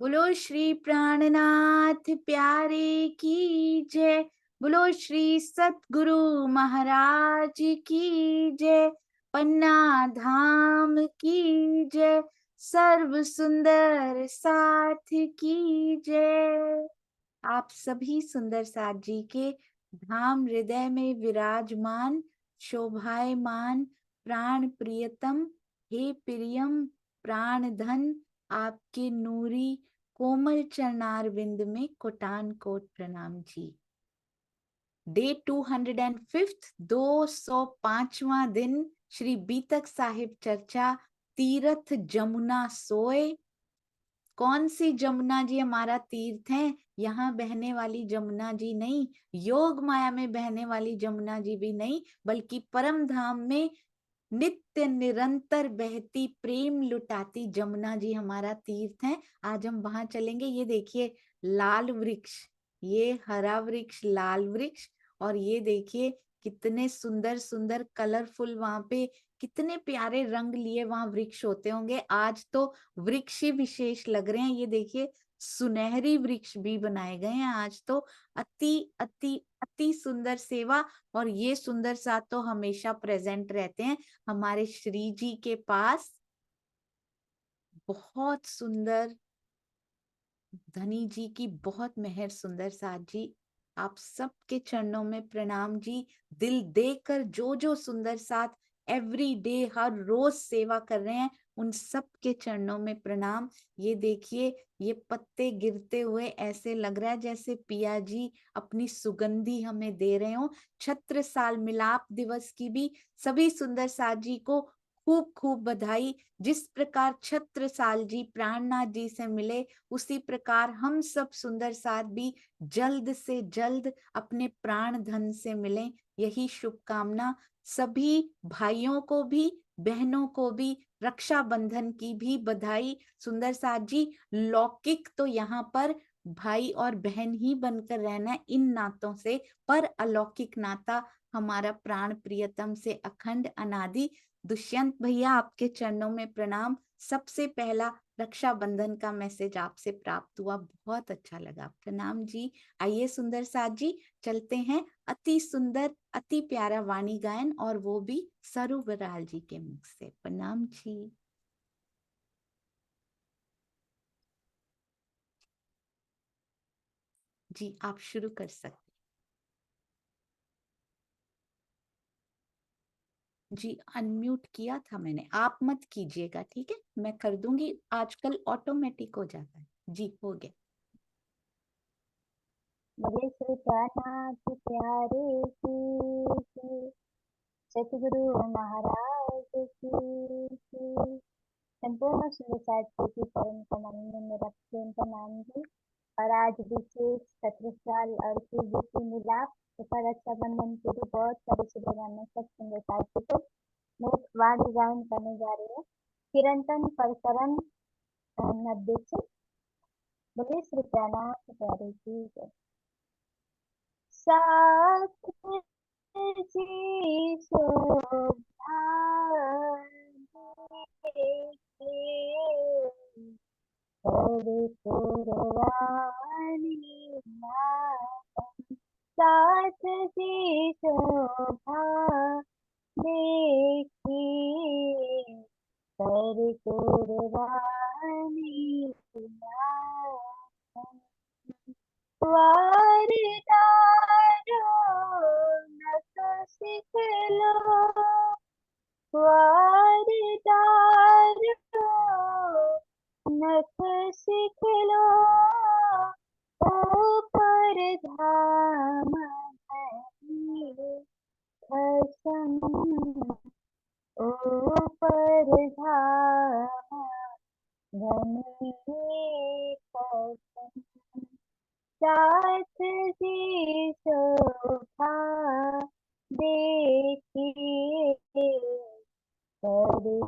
बोलो श्री प्राणनाथ प्यारे की जय। बोलो श्री सतगुरु महाराज की जय। पन्ना धाम की जय। सर्व सुंदर साथ की जय। आप सभी सुंदर साथ जी के धाम हृदय में विराजमान शोभायमान प्राण प्रियतम हे प्रियम प्राण धन आपके नूरी कोमल चरणार विंद में कोटान कोट प्रणाम जी। डे 205 205वां दिन श्री बीतक साहिब चर्चा तीर्थ जमुना सोए। कौन सी जमुना जी हमारा तीर्थ है? यहाँ बहने वाली जमुना जी नहीं, योग माया में बहने वाली जमुना जी भी नहीं, बल्कि परम धाम में नित्य निरंतर बहती प्रेम लुटाती जमुना जी हमारा तीर्थ है। आज हम वहां चलेंगे। ये देखिए लाल वृक्ष, ये हरा वृक्ष, लाल वृक्ष, और ये देखिए कितने सुंदर सुंदर कलरफुल वहां पे कितने प्यारे रंग लिए वहां वृक्ष होते होंगे। आज तो वृक्ष ही विशेष लग रहे हैं। ये देखिए सुनहरी वृक्ष भी बनाए गए हैं आज तो। अति अति अति सुंदर सेवा। और ये सुंदर साथ तो हमेशा प्रेजेंट रहते हैं हमारे श्री जी के पास। बहुत सुंदर धनी जी की बहुत मेहर सुंदर साथ जी। आप सबके चरणों में प्रणाम जी। दिल देकर जो जो सुंदर साथ एवरी डे हर रोज सेवा कर रहे हैं उन सब के चरणों में प्रणाम। ये देखिए ये पत्ते गिरते हुए ऐसे लग रहा है जैसे पिया जी अपनी सुगंधी हमें दे रहे हो। छत्र साल मिलाप दिवस की भी सभी सुंदर साथ जी को खूब खूब बधाई। जिस प्रकार छत्रसाल जी प्राणनाथ जी से मिले उसी प्रकार हम सब सुंदर साथ भी जल्द से जल्द अपने प्राण धन से मिलें, यही शुभकामना। सभी भाइयों को भी बहनों को भी रक्षाबंधन की भी बधाई। सुंदर साथ जी लौकिक तो यहाँ पर भाई और बहन ही बनकर रहना है इन नातों से, पर अलौकिक नाता हमारा प्राण प्रियतम से अखंड अनादि। दुष्यंत भैया आपके चरणों में प्रणाम। सबसे पहला रक्षाबंधन का मैसेज आपसे प्राप्त हुआ, बहुत अच्छा लगा, प्रणाम जी। आइए सुंदर साथ जी चलते हैं अति सुंदर अति प्यारा वाणी गायन, और वो भी सरू बराल जी के मुख से। प्रणाम जी। जी आप शुरू कर सकते जी। अनम्यूट किया था मैंने, आप मत कीजिएगा, ठीक है? मैं कर दूंगी, आजकल ऑटोमेटिक हो जाता है जी। हो गया। बोले श्री प्राणनाथ प्यारे की सतगुरु महाराज की संपूर्ण सुरसाची की परम कमल में मेरा प्रेम प्रणाम जी। और आज विशेष सत्रह और की मिलाप तथा रक्षाबंधन के भी बहुत सारे शुभकामनाएं सब सुंदर साथी को मैं एक वाद्य गायन करने जा रही हूँ। किरंतन परकरन 90 से। बोले श्री प्राणनाथ प्यारे की जय। साथ जी शोभा हरे पुरवानी साथ जी शोभा देखी हरे पुरवानी वारदारो नक सिखलो वारदारो नक सिखलो ऊपर धाम खसम ऊपर धाम धनी खसम साथ जी शोभा देखिए हरे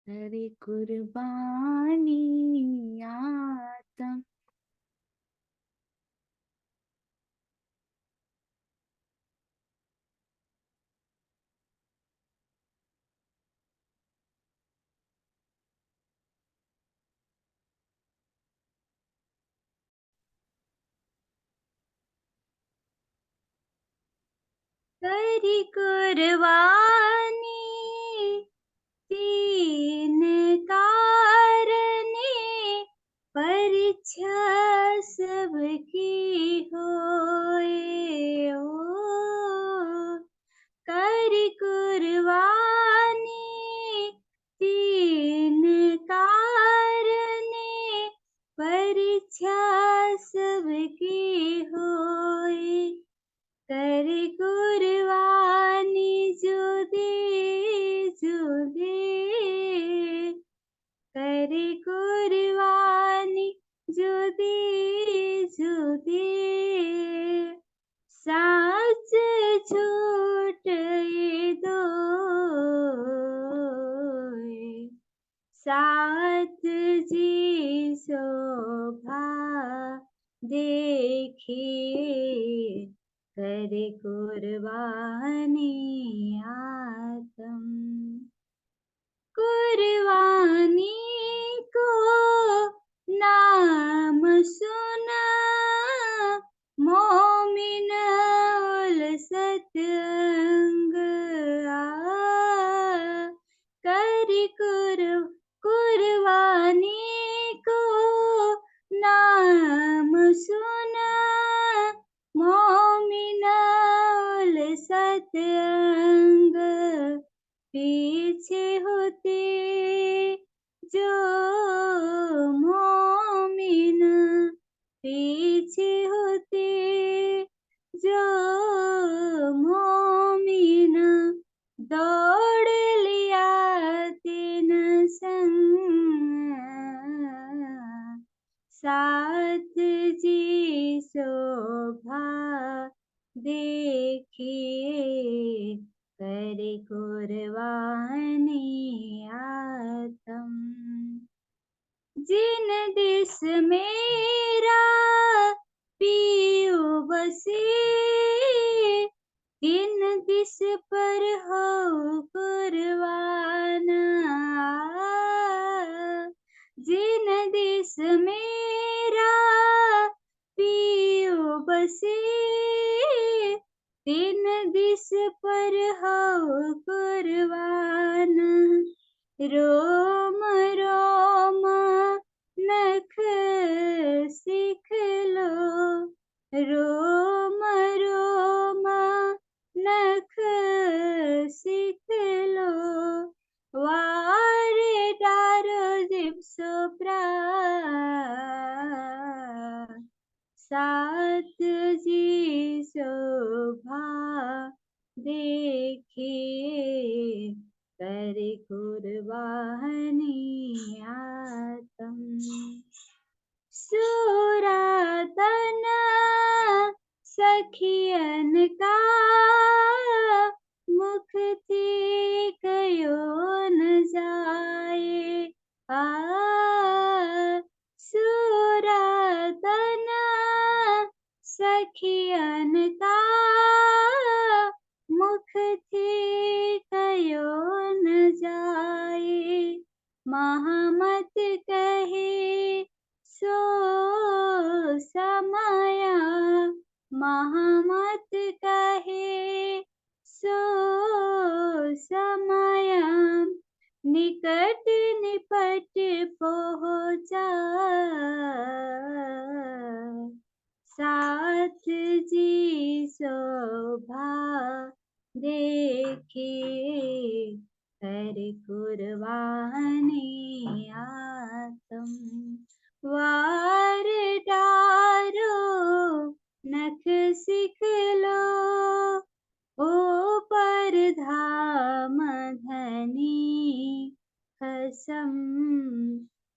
हरे कुर्बानी आतम। करी कुर्बानी तीन कारणे, परीक्षा सबकी होए ओ। करी कुर्बानी तीन कारणे, परीक्षा सबकी होए। करी कुर्बानी जुदे जुदे, करी कुर्बानी जुदे जुदे, साच झूठ ये दोए। साथ जी शोभा देखिए, करे कुर्बानी आत्म। कुर्बानी को नाम सुना, मोमिन उलसत अंग आ। करी कुर्बानी को नाम सुना, मोमिन उलसत अंग। पीछे होते जो मोमिन, पीछे होते जो मोमिन, दौड़ लिया तीन संग। साथ जी शोभा देखिए, करे कुर्बानी आत्म। जिन दिस मेरा पियो बसे, तिन दिस पर हो कुर्बाना। जिन दिस मेरा पियो बसे, तिन दिस पर हो कुर्बान। रोम रोम नख सीख लो, रोम रोम नख सीख लो। वार डारो जिप्सो प्रा, साथ जी शोभा देखिए, करे कुर्बानी आत्म। सुरातन सखियन का, मुख थी कयो न जाए आ। सुरातन सखियन का, मुख थी कयो न जाए। महामत कहे सो समाया, महामत कहे सो समाया। निकट निपट पहुँचा, साथ जी शोभा देखिए, करे कुर्बानी आत्म। वार डारो नख सीख लो, ओ पर धाम धनी कसम।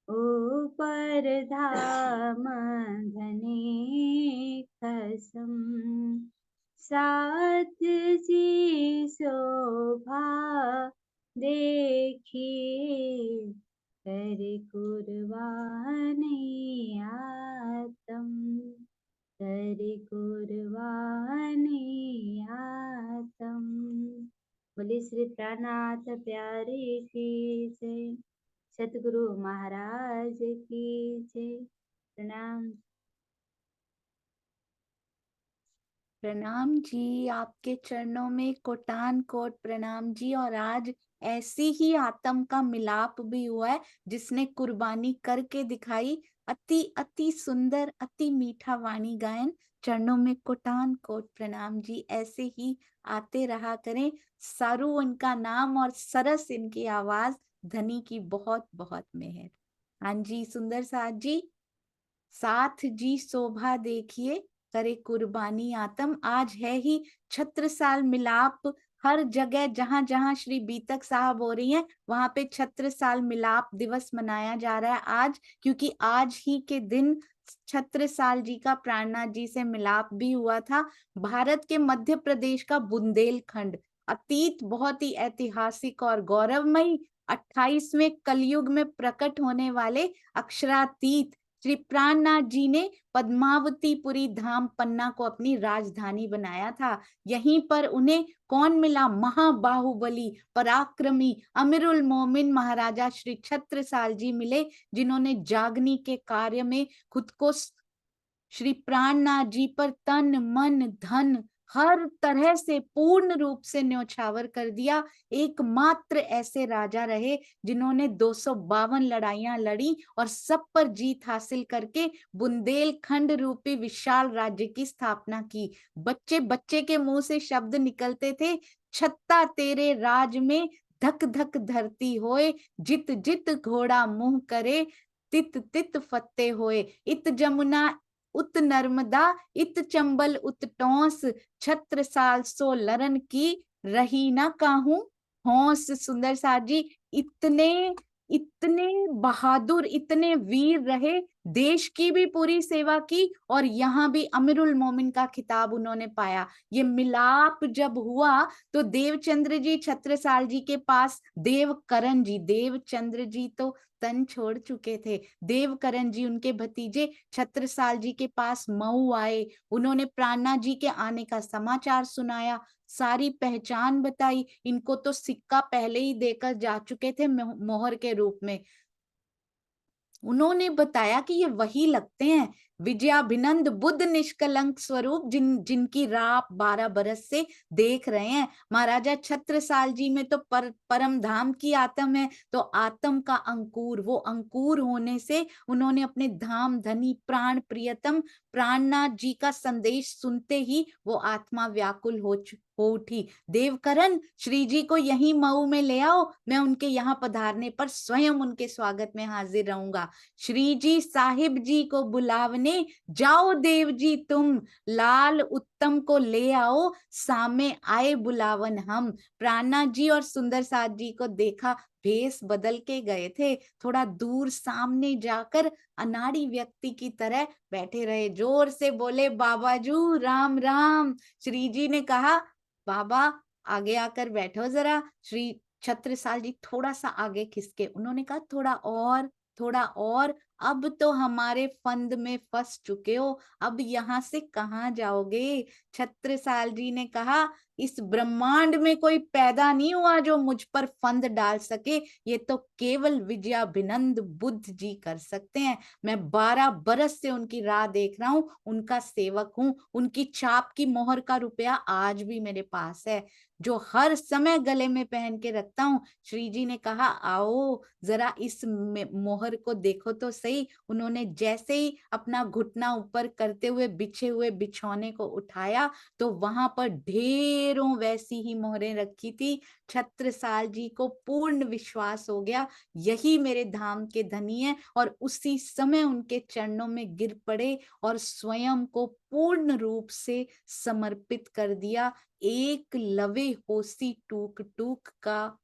ओ पर धाम धनी कसम। साथ जी शोभा देखिए, करे कुर्बानी आत्म। करे कुर्बानी आत्म। बोले श्री प्राणनाथ प्यारे की जय। सतगुरु महाराज की जय। प्रणाम। प्रणाम जी, आपके चरणों में कोटान कोट प्रणाम जी। और आज ऐसी ही आत्म का मिलाप भी हुआ है जिसने कुर्बानी करके दिखाई। अति अति सुंदर, अति मीठा वाणी गायन। चरणों में कोटान कोट प्रणाम जी। ऐसे ही आते रहा करें। सारू इनका नाम और सरस इनकी आवाज। धनी की बहुत बहुत मेहर। हाँ जी सुंदर साथ जी। साथ जी शोभा देखिए, करे कुर्बानी आत्म। आज है ही छत्रसाल मिलाप। हर जगह जहां जहां श्री बीतक साहब हो रही हैं वहां पे छत्रसाल मिलाप दिवस मनाया जा रहा है आज, क्योंकि आज ही के दिन छत्रसाल जी का प्राणनाथ जी से मिलाप भी हुआ था। भारत के मध्य प्रदेश का बुंदेलखंड अतीत बहुत ही ऐतिहासिक और गौरवमयी 28वें कलयुग में प्रकट होने वाले अक्षरातीत श्री प्राणनाथ जी ने पद्मावतीपुरी धाम पन्ना को अपनी राजधानी बनाया था। यहीं पर उन्हें कौन मिला? महाबाहुबली पराक्रमी अमीरुल मोमिन महाराजा श्री छत्रसाल जी मिले, जिन्होंने जागनी के कार्य में खुद को श्री प्राणनाथ जी पर तन मन धन हर तरह से पूर्ण रूप से न्यौछावर कर दिया। एकमात्र ऐसे राजा रहे जिन्होंने 252 लड़ाइयां लड़ी और सब पर जीत हासिल करके बुंदेलखंड रूपी विशाल राज्य की स्थापना की। बच्चे बच्चे के मुंह से शब्द निकलते थे, छत्ता तेरे राज में धक धक धरती होए, जित जित घोड़ा मुंह करे, तित तित फत्ते होए। इत जमुना उत नर्मदा, इत चंबल उत टोंस, छत्रसाल सो लरन की, रही ना काहू होंस। सुंदर साथ जी, इतने इतने बहादुर, इतने वीर रहे, देश की भी पूरी सेवा की और यहाँ भी अमीरुल मोमिन का खिताब उन्होंने पाया। ये मिलाप जब हुआ तो देवचंद्र जी छत्रसाल जी के पास, देवकरण जी, देवचंद्र जी तो तन छोड़ चुके थे, देवकरण जी उनके भतीजे छत्रसाल जी के पास मऊ आए। उन्होंने प्राणनाथ जी के आने का समाचार सुनाया, सारी पहचान बताई। इनको तो सिक्का पहले ही देकर जा चुके थे मोहर के रूप में। उन्होंने बताया कि ये वही लगते हैं, विजयाभिनंद बुद्ध निष्कलंक स्वरूप, जिनकी राह आप 12 बरस से देख रहे हैं। महाराजा छत्रसाल जी में तो परम धाम की आत्म है, तो आत्म का अंकुर, वो अंकुर होने से उन्होंने अपने धाम धनी प्राण प्रियतम प्राणनाथ जी का संदेश सुनते ही वो आत्मा व्याकुल हो उठी। देवकरण, श्री जी को यहीं मऊ में ले आओ, मैं उनके यहाँ पधारने पर स्वयं उनके स्वागत में हाजिर रहूंगा। श्री जी साहिब जी को बुलावने जाओ, देव जी तुम लाल उत्तम को ले आओ, सामे आए बुलावन हम। प्राणनाथ जी और सुंदर साथ जी को देखा, भेष बदल के गए थे, थोड़ा दूर सामने जाकर अनाड़ी व्यक्ति की तरह बैठे रहे। जोर से बोले, बाबाजू राम राम। श्री जी ने कहा, बाबा आगे आकर बैठो जरा। श्री छत्रसाल जी थोड़ा सा आगे खिसके, उन्होंने कहा, थोड़ा और, थोड़ा और, अब तो हमारे फंद में फंस चुके हो, अब यहां से कहाँ जाओगे? छत्रसाल जी ने कहा, इस ब्रह्मांड में कोई पैदा नहीं हुआ जो मुझ पर फंद डाल सके, ये तो केवल विजयाभिनंद बुद्ध जी कर सकते हैं। मैं 12 बरस से उनकी राह देख रहा हूँ, उनका सेवक हूँ, उनकी छाप की मोहर का रुपया आज भी मेरे पास है, जो हर समय गले में पहन के रखता हूँ। श्री जी ने कहा, आओ जरा इस मोहर को देखो तो सही। उन्होंने जैसे ही अपना घुटना ऊपर करते हुए बिछे हुए बिछौने को उठाया तो वहां पर ढेरों वैसी ही मोहरें रखी थी। छत्रसाल जी को पूर्ण विश्वास हो गया, यही मेरे धाम के धनी है, और उसी समय उनके चरणों में गिर पड़े और स्वयं को पूर्ण रूप से समर्पित कर दिया। एक लवे होसी टूक टूक का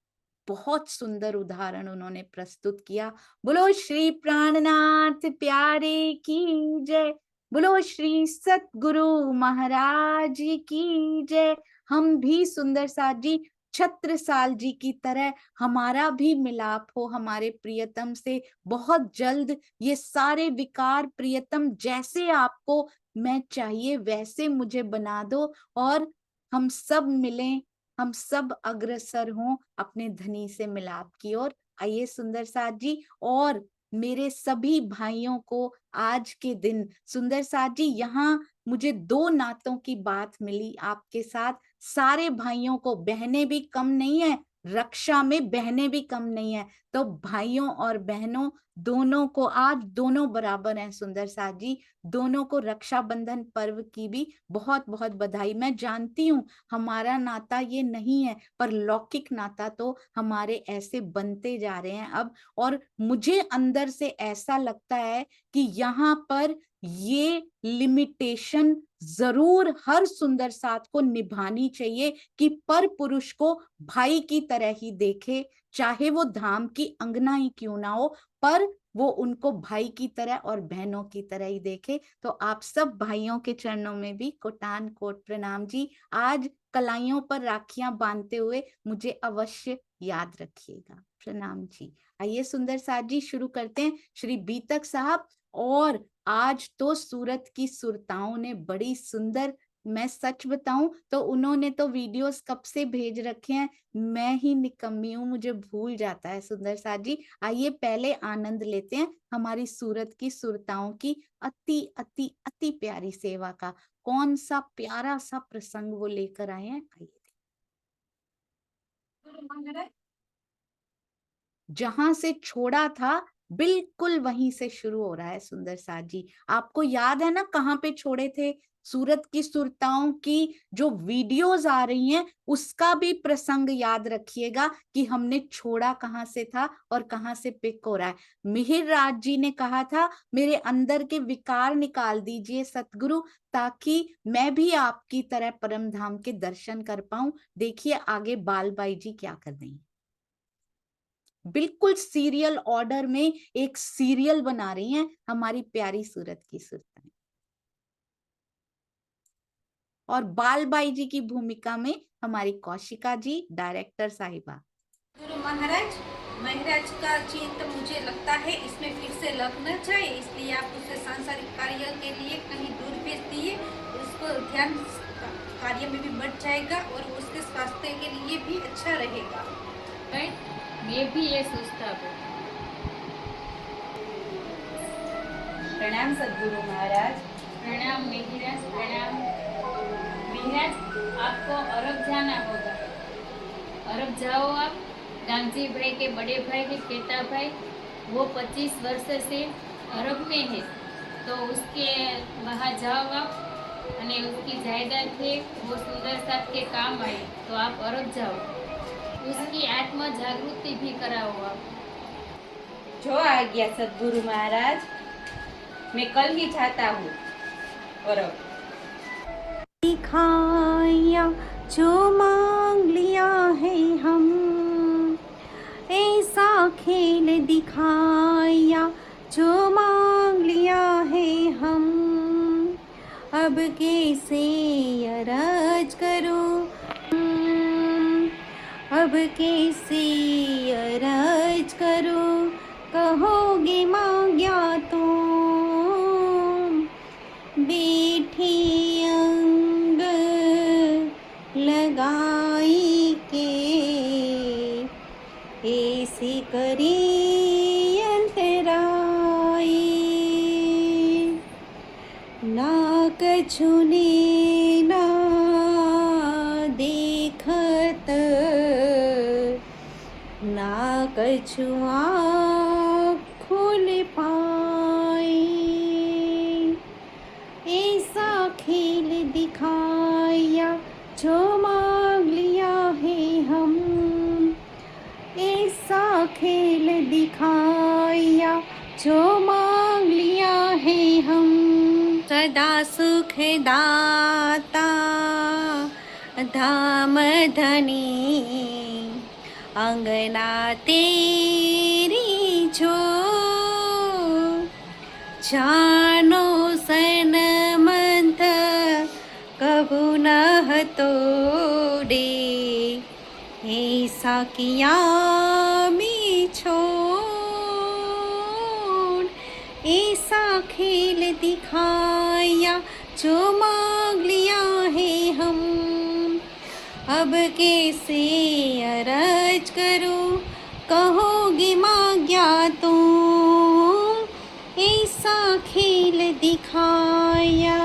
बहुत सुंदर उदाहरण उन्होंने प्रस्तुत किया। बोलो श्री प्राणनाथ प्यारे की जय, बोलो श्री सतगुरु महाराज की जय। हम भी सुंदर साथ जी छत्रसाल जी की तरह हमारा भी मिलाप हो हमारे प्रियतम से बहुत जल्द। ये सारे विकार प्रियतम, जैसे आपको मैं चाहिए वैसे मुझे बना दो और हम सब मिलें, हम सब अग्रसर हों अपने धनी से मिलाप की ओर। आइए सुंदर साथ जी, और मेरे सभी भाइयों को आज के दिन सुंदर साथ जी, यहाँ मुझे 2 नातों की बात मिली आपके साथ। सारे भाइयों को, बहनें भी कम नहीं है, रक्षा में बहनें भी कम नहीं है। तो भाइयों और बहनों दोनों को आज दोनों बराबर हैं सुंदर साथ जी। दोनों को रक्षाबंधन पर्व की भी बहुत बहुत बधाई। मैं जानती हूँ हमारा नाता ये नहीं है, पर लौकिक नाता तो हमारे ऐसे बनते जा रहे हैं अब। और मुझे अंदर से ऐसा लगता है कि यहाँ पर ये लिमिटेशन जरूर हर सुंदर साथ को निभानी चाहिए कि पर पुरुष को भाई की तरह ही देखे, चाहे वो धाम की अंगना ही क्यों ना हो, पर वो उनको भाई की तरह और बहनों की तरह ही देखे। तो आप सब भाइयों के चरणों में भी कोटान कोट प्रणाम जी। आज कलाइयों पर राखियां बांधते हुए मुझे अवश्य याद रखिएगा। प्रणाम जी। आइए सुंदर साथ जी शुरू करते हैं। श्री बीतक साहब, और आज तो सूरत की सुरताओं ने बड़ी सुंदर, मैं सच बताऊं तो उन्होंने तो वीडियोस कब से भेज रखे हैं, मैं ही निकम्मी हूं, मुझे भूल जाता है सुंदर साथ जी। आइए पहले आनंद लेते हैं हमारी सूरत की सुरताओं की अति अति अति प्यारी सेवा का। कौन सा प्यारा सा प्रसंग वो लेकर आए हैं, आइए। जहां से छोड़ा था बिल्कुल वहीं से शुरू हो रहा है सुंदर साथ जी। आपको याद है ना कहाँ पे छोड़े थे? सूरत की सुरताओं की जो वीडियोस आ रही हैं उसका भी प्रसंग याद रखिएगा कि हमने छोड़ा कहाँ से था और कहाँ से पिक हो रहा है। मिहिर राज जी ने कहा था मेरे अंदर के विकार निकाल दीजिए सतगुरु, ताकि मैं भी आपकी तरह परम धाम के दर्शन कर पाऊं। देखिए आगे बाल बाई जी क्या कर रही हैं। बिल्कुल सीरियल ऑर्डर में एक सीरियल बना रही हैं हमारी प्यारी सूरत की सुरताएं। और बालबाई जी की भूमिका में हमारी कौशिका जी डायरेक्टर साहिबा। गुरु महाराज महाराज का चिंत मुझे लगता है इसमें फिर से लगना चाहिए, इसलिए आप उसे सांसारिक कार्य के लिए कहीं दूर भेज दिए। उसको ध्यान कार्य में भी बढ़ जाएगा और उसके स्वास्थ्य के लिए भी अच्छा रहेगा। मैं भी ये सोचता हूँ। प्रणाम सदगुरु महाराज। प्रणाम मिहिराज, प्रणाम मिहिराज। आपको अरब जाना होगा, अरब जाओ आप। गांधी भाई के बड़े भाई है केता भाई, वो 25 वर्ष से अरब में है, तो उसके वहाँ जाओ आप, અને उसकी जायदाद है वो सुंदर साथ के काम आए, तो आप अरब जाओ, उसकी आत्म जागृति भी कराओ आप। जो आ गया सदगुरु महाराज, मैं कल ही जाता हूँ अरब। दिखाया जो मांग लिया है हम, ऐसा खेल दिखाया जो मांग लिया है हम, अब कैसे अरज करूं, अब कैसे अरज करूं, कहोगे मांग्या तो बैठी अंग लगाई के, ऐसे करी अंतराई, ना कछुने ना देखत, ना कछु आँख खुल पाई, ऐसा खेल दिखाया जो मांग लिया है हम, ऐसा खेल दिखाया जो मांग लिया है हम, सदा सुख दाता धाम धनी, अंगना तेरी जो जानो सन मंथ कबू न तोड़े, ऐसा किया मी छोड़, ऐसा खेल दिखाया जो मांग लिया है हम, अब कैसे अरज करूं, कहोगे मांग्या तो दिखाया,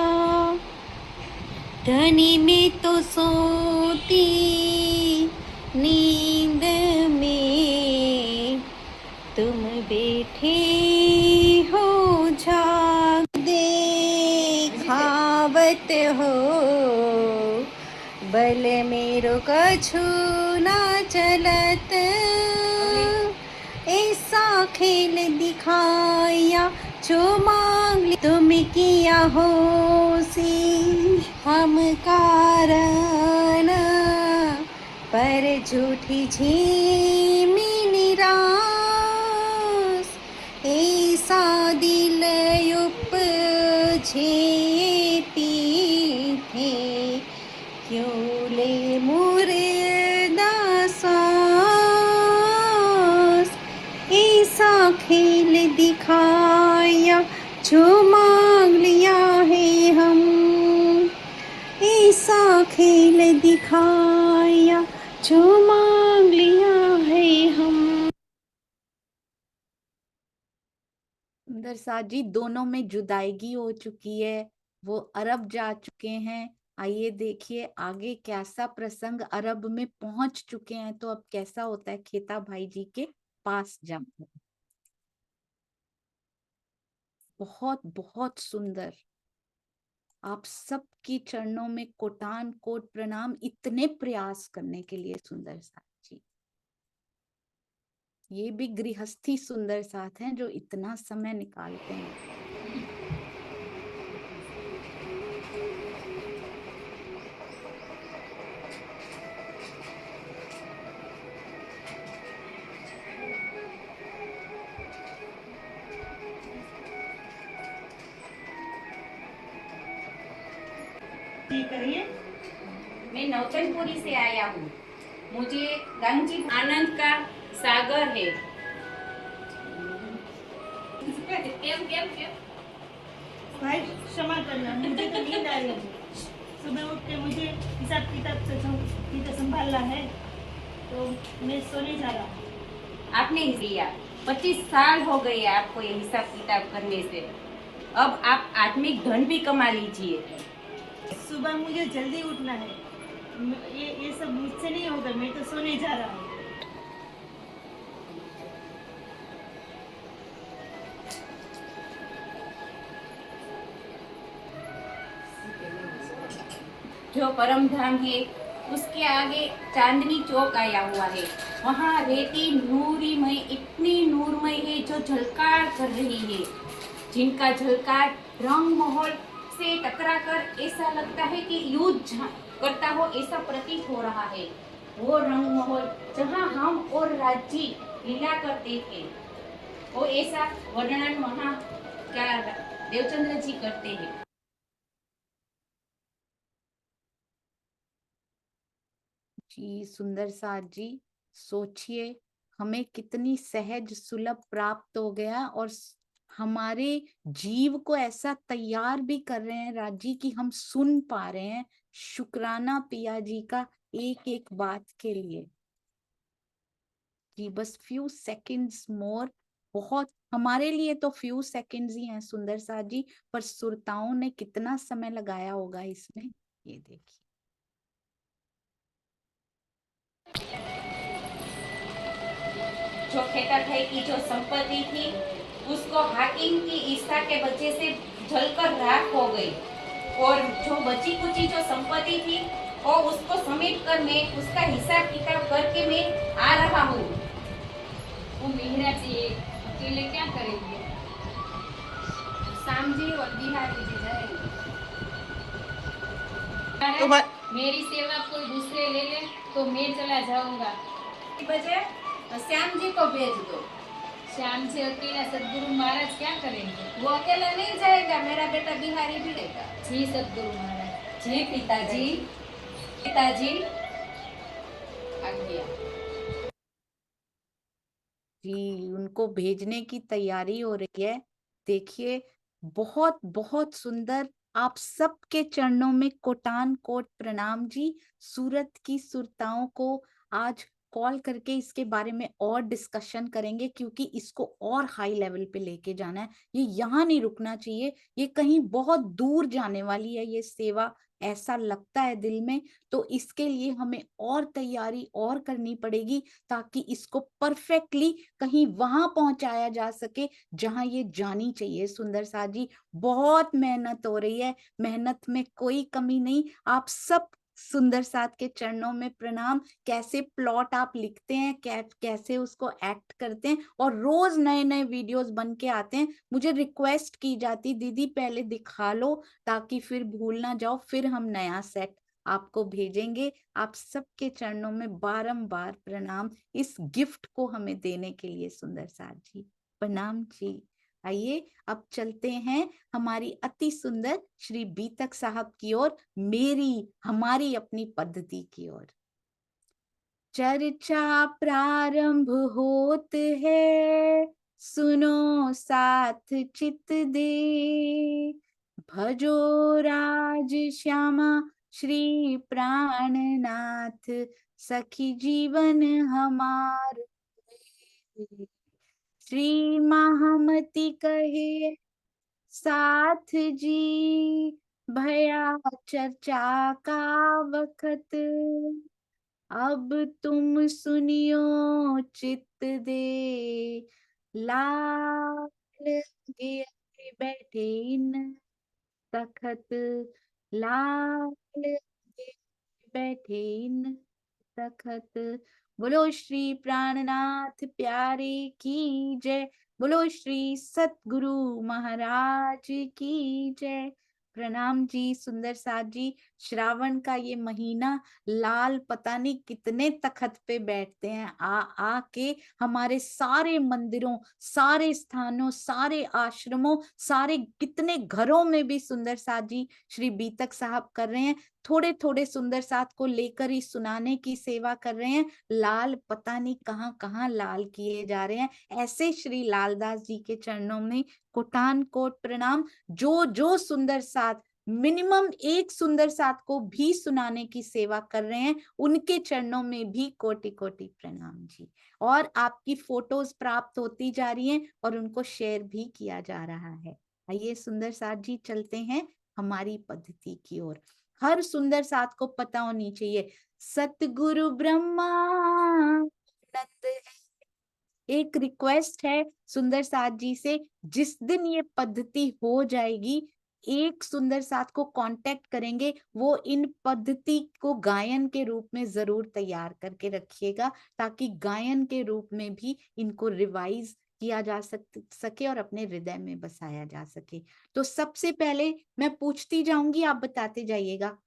धनी में तो सोती नींद में, तुम बैठे हो जाग देखावत हो, बल मेरो कछु ना चलत, ऐसा खेल दिखाया जो मांग ली तुम किया हो सी, हम कारण पर झूठी झीमी निराश, ऐसा दिल उपजे पीठे, क्यों ले मुर्दा सांस, ऐसा खेल दिखाया जो मांग लिया है हम, ऐसा खेल दिखाया जो मांग लिया है हम। सुंदर साथ जी, दोनों में जुदाईगी हो चुकी है, वो अरब जा चुके हैं। आइए देखिए आगे कैसा प्रसंग, अरब में पहुंच चुके हैं तो अब कैसा होता है खेता भाई जी के पास जाकर। बहुत बहुत सुंदर। आप सबकी चरणों में कोटान कोट प्रणाम, इतने प्रयास करने के लिए सुंदर साथ जी। ये भी गृहस्थी सुंदर साथ हैं जो इतना समय निकालते हैं। मैं नौतनपुरी से आया हूँ। मुझे गंजी आनंद का सागर है। भाई क्षमा करना, मुझे तो नींद आ रही है। सुबह उठ के मुझे हिसाब किताब से चीजें संभालना है, तो मैं सोने जा रहा हूँ। आपने लिया 25 साल हो गए आपको ये हिसाब किताब करने से, अब आप आत्मिक धन भी कमा लीजिए। सुबह मुझे जल्दी उठना है, ये सब मुझसे नहीं होगा, मैं तो सोने जा रहा हूँ। जो परम धाम है उसके आगे चांदनी चौक आया हुआ है, वहाँ रहती नूरीमय, इतनी नूरमय है जो झलकार कर रही है, जिनका झलकार रंग महल से टकरा कर ऐसा लगता है कि युद्ध करता हो ऐसा प्रतीत हो रहा है। वो रंग महल जहाँ हम और राज्य लीला करते थे, वो ऐसा वर्णन वहाँ क्या देवचंद्र जी करते हैं। जी सुंदर साथ जी, सोचिए हमें कितनी सहज सुलभ प्राप्त हो गया, और हमारे जीव को ऐसा तैयार भी कर रहे हैं राजी कि हम सुन पा रहे हैं। शुक्राना पिया जी का एक एक बात के लिए जी। बस फ्यू सेकंड्स मोर, बहुत हमारे लिए तो फ्यू सेकंड्स ही हैं सुंदर साथ जी, पर सुरताओं ने कितना समय लगाया होगा इसमें, ये देखिए। जो खेता भाई की जो संपत्ति थी उसको हाकिम की ईर्ष्या के वजह से जलकर राख हो गई, और जो बची कुची जो संपत्ति थी और उसको समेट कर मैं उसका हिसाब किताब करके मैं आ रहा हूँ। वो मेहरा जी अकेले क्या करेंगे? शाम जी और बिहारी जी जाएंगे। मेरी सेवा कोई दूसरे ले ले तो मैं चला जाऊंगा। बजे श्याम जी को भेज दो। श्याम जी अकेला सदगुरु महाराज क्या करेंगे? वो अकेला नहीं जाएगा, मेरा बेटा बिहारी भी रहेगा। जी सदगुरु महाराज। जी पिताजी, पिताजी आज्ञा। जी उनको भेजने की तैयारी हो रही है। देखिए बहुत बहुत सुंदर, आप सबके चरणों में कोटान कोट प्रणाम जी। सूरत की सुरताओं को आज कॉल करके इसके बारे में और डिस्कशन करेंगे, क्योंकि इसको और हाई लेवल पे लेके जाना है। ये यहाँ नहीं रुकना चाहिए, ये कहीं बहुत दूर जाने वाली है ये सेवा, ऐसा लगता है दिल में। तो इसके लिए हमें और तैयारी और करनी पड़ेगी, ताकि इसको परफेक्टली कहीं वहां पहुंचाया जा सके जहां ये जानी चाहिए। सुंदर साथ जी, बहुत मेहनत हो रही है, मेहनत में कोई कमी नहीं। आप सब सुंदर साथ के चरणों में प्रणाम। कैसे प्लॉट आप लिखते हैं, कैसे उसको एक्ट करते हैं, और रोज नए नए वीडियोस बन के आते हैं। मुझे रिक्वेस्ट की जाती, दीदी पहले दिखा लो ताकि फिर भूल ना जाओ, फिर हम नया सेट आपको भेजेंगे। आप सबके चरणों में बारंबार प्रणाम इस गिफ्ट को हमें देने के लिए। सुंदर साथ जी प्रणाम जी। आइए अब चलते हैं हमारी अति सुंदर श्री बीतक साहब की ओर, मेरी हमारी अपनी पद्धति की ओर। चर्चा प्रारंभ होत है, सुनो साथ चित दे, भजो राज श्यामा श्री प्राणनाथ, सखी जीवन हमार। श्री महामती कहे साथ जी, भया चर्चा का वखत, अब तुम सुनियो चित्त दे, लाल गे बैठे इन तखत, लाल गे बैठे इन तखत। बोलो श्री प्राणनाथ प्यारे की जय, बोलो श्री सतगुरु महाराज की जय। प्रणाम जी सुंदर साथ जी। श्रावण का ये महीना लाल पता नहीं कितने तखत पे बैठते हैं, आ के हमारे सारे मंदिरों, सारे स्थानों, सारे आश्रमों, सारे कितने घरों में भी सुंदर साथ जी श्री बीतक साहब कर रहे हैं। थोड़े थोड़े सुंदर साथ को लेकर ही सुनाने की सेवा कर रहे हैं। लाल पता नहीं कहाँ कहाँ लाल किए जा रहे हैं। ऐसे श्री लालदास जी के चरणों में कोटान कोट प्रणाम। जो जो सुंदर साथ मिनिमम एक सुंदर साथ को भी सुनाने की सेवा कर रहे हैं, उनके चरणों में भी कोटि कोटि प्रणाम जी। और आपकी फोटोज प्राप्त होती जा रही हैं और उनको शेयर भी किया जा रहा है। आइए सुंदर साथ जी चलते हैं हमारी पद्धति की ओर। हर सुंदर साथ को पता होनी चाहिए, सतगुरु ब्रह्मानंद है। एक रिक्वेस्ट है सुंदर साथ जी से, जिस दिन ये पद्धति हो जाएगी, एक सुंदर साथ को कांटेक्ट करेंगे, वो इन पद्धति को गायन के रूप में जरूर तैयार करके रखिएगा, ताकि गायन के रूप में भी इनको रिवाइज किया जा सके और अपने हृदय में बसाया जा सके। तो सबसे पहले मैं पूछती जाऊंगी, आप बताते जाइएगा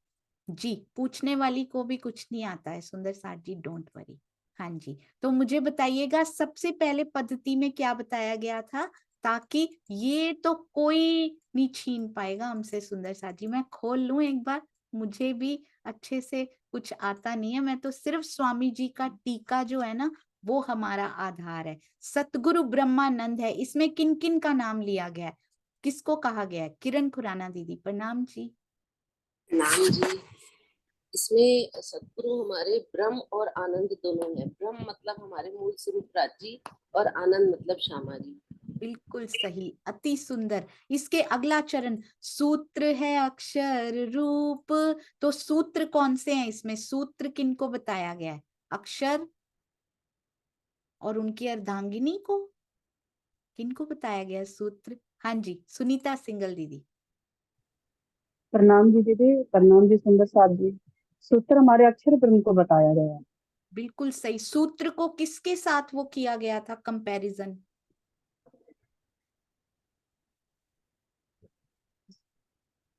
जी। पूछने वाली को भी कुछ नहीं आता है सुंदर साथ जी, डोंट वरी। हाँ जी, तो मुझे बताइएगा सबसे पहले पद्धति में क्या बताया गया था, ताकि ये तो कोई नहीं छीन पाएगा हमसे। सुंदर साथ जी मैं खोल लूं एक बार, मुझे भी अच्छे से कुछ आता नहीं है, मैं तो सिर्फ स्वामी जी का टीका जो है ना, वो हमारा आधार है। सतगुरु ब्रह्मानंद है, इसमें किन किन का नाम लिया गया है, किसको कहा गया है? किरण खुराना दीदी प्रणाम जी। नाम जी, इसमें सतगुरु हमारे ब्रह्म और आनंद दोनों है। ब्रह्म मतलब हमारे मूल स्वरूप राज जी, और आनंद मतलब श्यामा जी। बिल्कुल सही, अति सुंदर। इसके अगला चरण सूत्र है, अक्षर रूप। तो सूत्र कौन से हैं इसमें? सूत्र किनको बताया गया है? अक्षर और उनकी अर्धांगिनी को, किनको बताया गया है सूत्र? हाँ जी, सुनीता सिंगल दीदी। प्रणाम जी दीदी, प्रणाम जी सुंदर साथ जी। सूत्र हमारे अक्षर ब्रह्म को बताया गया है। बिल्कुल सही। सूत्र को किसके साथ वो किया गया था कंपैरिजन?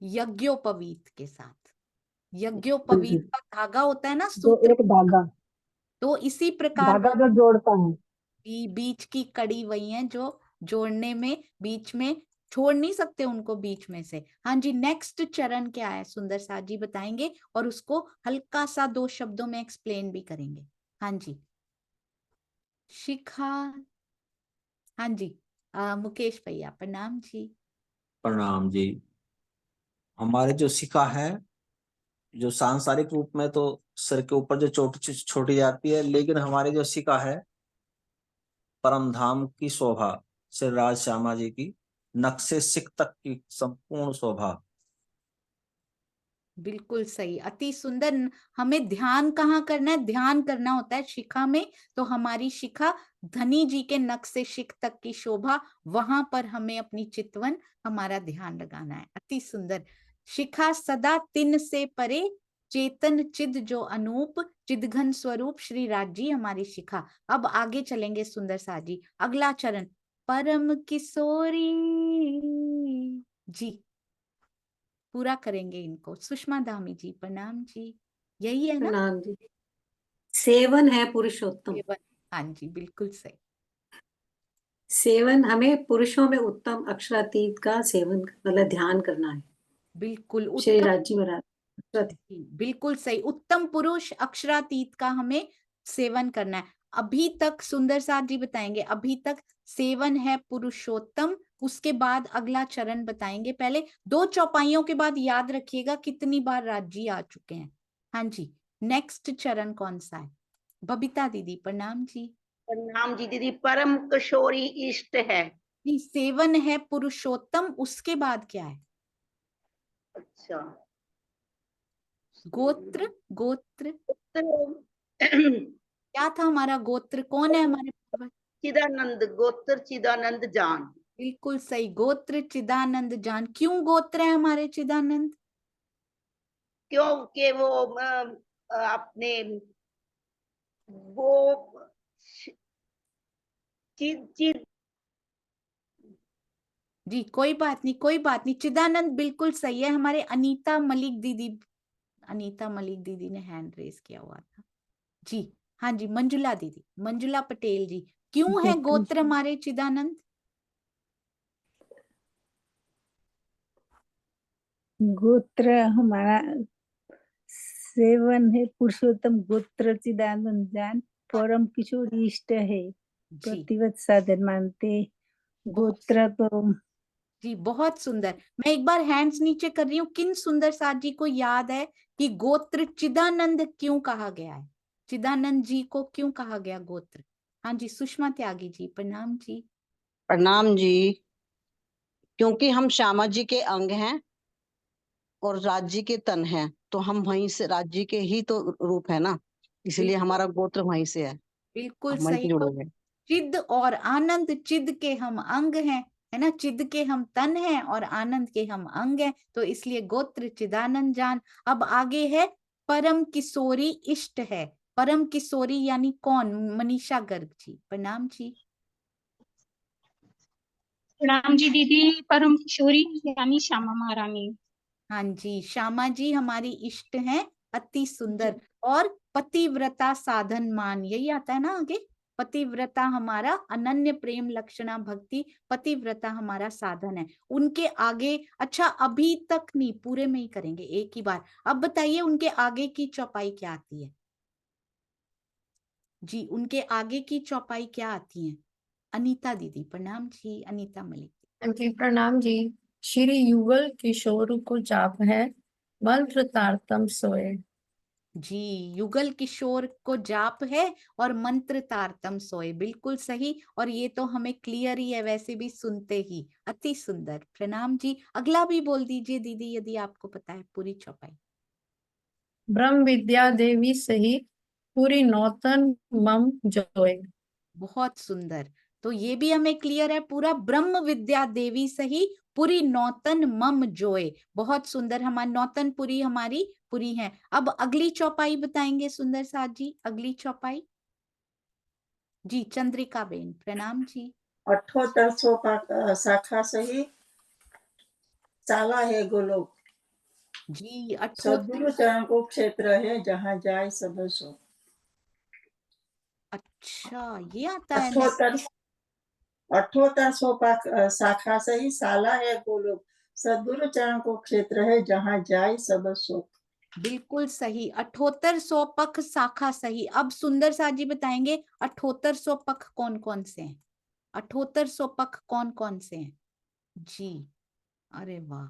यज्ञोपवीत के साथ। यज्ञोपवीत का धागा होता है ना जो सूत्र, एक धागा, तो इसी प्रकार धागा जो जोड़ता है। बीच की कड़ी वही है जो जोड़ने में, बीच में छोड़ नहीं सकते उनको बीच में से। हाँ जी, नेक्स्ट चरण क्या है सुंदर साथ जी बताएंगे, और उसको हल्का सा 2 शब्दों में एक्सप्लेन भी करेंगे। हाँ जी, शिखा। हाँ जी, मुकेश भैया प्रणाम जी। प्रणाम जी। हमारे जो शिखा है जो सांसारिक रूप में तो सिर के ऊपर जो चोटी छोटी जाती है, लेकिन हमारी जो शिखा है परम धाम की शोभा, श्री राज श्यामा जी की नख से सिख तक की संपूर्ण शोभा। बिल्कुल सही, अति सुंदर। हमें ध्यान कहाँ करना है? ध्यान करना होता है शिखा में। तो हमारी शिखा धनी जी के नख से शिख तक की शोभा, वहां पर हमें अपनी चितवन, हमारा ध्यान लगाना है। अति सुंदर। शिखा सदा तिन से परे, चेतन चिद जो अनूप, चिदघन स्वरूप श्री राज जी हमारी शिखा। अब आगे चलेंगे सुंदर सा जी। अगला चरण, परम किशोरी जी, पूरा करेंगे इनको। सुषमा धामी जी, प्रणाम जी। यही है ना? प्रणाम जी। सेवन है पुरुषोत्तम। सेवन, हाँ जी, बिल्कुल सही। सेवन, हमें पुरुषों में उत्तम अक्षरातीत का सेवन मतलब ध्यान करना है। बिल्कुल श्री उत्तम, राज जी महाराज अक्षरातीत। बिल्कुल सही। उत्तम पुरुष अक्षरातीत का हमें सेवन करना है। अभी तक सुंदर साथ जी बताएंगे, अभी तक सेवन है पुरुषोत्तम, उसके बाद अगला चरण बताएंगे। पहले 2 चौपाइयों के बाद याद रखिएगा कितनी बार राजी आ चुके हैं। हाँ जी, नेक्स्ट चरण कौन सा है? बबीता दीदी, प्रणाम जी। प्रणाम जी दीदी। परम किशोरी इष्ट है। जी, सेवन है पुरुषोत्तम, उसके बाद क्या है? अच्छा, गोत्र, गोत्र तो क्या था हमारा गोत्र? कौन है हमारे पूर्वज? चिदानंद, गोत्र चिदानंद जान। बिल्कुल सही, गोत्र चिदानंद जान। क्यों गोत्र है हमारे चिदानंद? क्योंकि वो अपने वो चिद चिद जी, कोई बात नहीं, कोई बात नहीं। चिदानंद बिल्कुल सही है। हमारे अनीता मलिक दीदी, अनीता मलिक दीदी ने हैंड रेस किया हुआ था जी। हाँ जी, मंजुला दीदी, मंजुला पटेल जी, क्यों है गोत्र हमारे चिदानंद? गोत्र हमारा सेवन है पुरुषोत्तम, गोत्र चिदानंद जान, परम किशोर इष्ट है, जी, प्रतिवत साधन मानते। गोत्र तो जी बहुत सुंदर। मैं एक बार हैंड्स नीचे कर रही हूँ। किन सुंदर साथ जी को याद है कि गोत्र चिदानंद क्यों कहा गया है? चिदानंद जी को क्यों कहा गया गोत्र? हाँ जी, सुषमा त्यागी जी, प्रणाम जी। प्रणाम जी। क्योंकि हम श्यामा जी के अंग हैं और राज्य के तन हैं, तो हम वहीं से राज्य के ही तो रूप है ना, इसलिए हमारा गोत्र वहीं से है, बिल्कुल हम वहीं सही। से जुड़े तो हुए हैं। चिद और आनंद, चिद के हम अंग हैं, है ना? चिद के हम तन हैं और आनंद के हम अंग हैं, तो इसलिए गोत्र चिदानंद जान। अब आगे है परम किशोरी इष्ट है। परम किशोरी यानी कौन? मनीषा गर्ग जी, प्रणाम जी। प्रणाम जी दीदी। परम किशोरी यानी श्यामा महारानी। हाँ जी, श्यामा जी हमारी इष्ट हैं, अति सुंदर। और पतिव्रता साधन मान, यही आता है ना आगे? पतिव्रता हमारा अनन्य प्रेम लक्षणा भक्ति, पतिव्रता हमारा साधन है। उनके आगे, अच्छा अभी तक नहीं, पूरे में ही करेंगे एक ही बार। अब बताइए उनके आगे की चौपाई क्या आती है? जी, उनके आगे की चौपाई क्या आती है? अनीता दीदी, प्रणाम जी। अनीता मलिक जी प्रणाम जी। श्री युगल किशोर को जाप है, मंत्र तारतम सोए। जी, युगल किशोर को जाप है और मंत्र तारतम सोए, बिल्कुल सही। और ये तो हमें क्लियर ही है वैसे भी सुनते ही। अति सुंदर, प्रणाम जी। अगला भी बोल दीजिए दीदी, यदि आपको पता है पूरी चौपाई। ब्रह्म विद्या देवी सही, पूरी नौतन मम जोए। बहुत सुंदर। तो ये भी हमें क्लियर है पूरा, ब्रह्म विद्या देवी सही, पुरी नौतन मम जोए। बहुत सुंदर, हमारी नौतन पुरी हमारी पुरी है। अब अगली चौपाई बताएंगे सुंदर साथ जी, अगली चौपाई। जी, चंद्रिका बेन, प्रणाम जी। अठोत्तर शाखा सही, साला है गोलोक। जी, सद्गुरु चरण को क्षेत्र है, जहाँ जाए सब सो। अच्छा, ये आता है। अठोत्तर शाखा सही, साला है गोलोक। सद्गुरु चरण को क्षेत्र है, जहाँ जाए सब सुख। बिल्कुल सही, 7800 पख शाखा सही। अब सुंदर साथ जी बताएंगे 7800 पख कौन कौन से हैं? 7800 पख कौन कौन से हैं? जी, अरे वाह,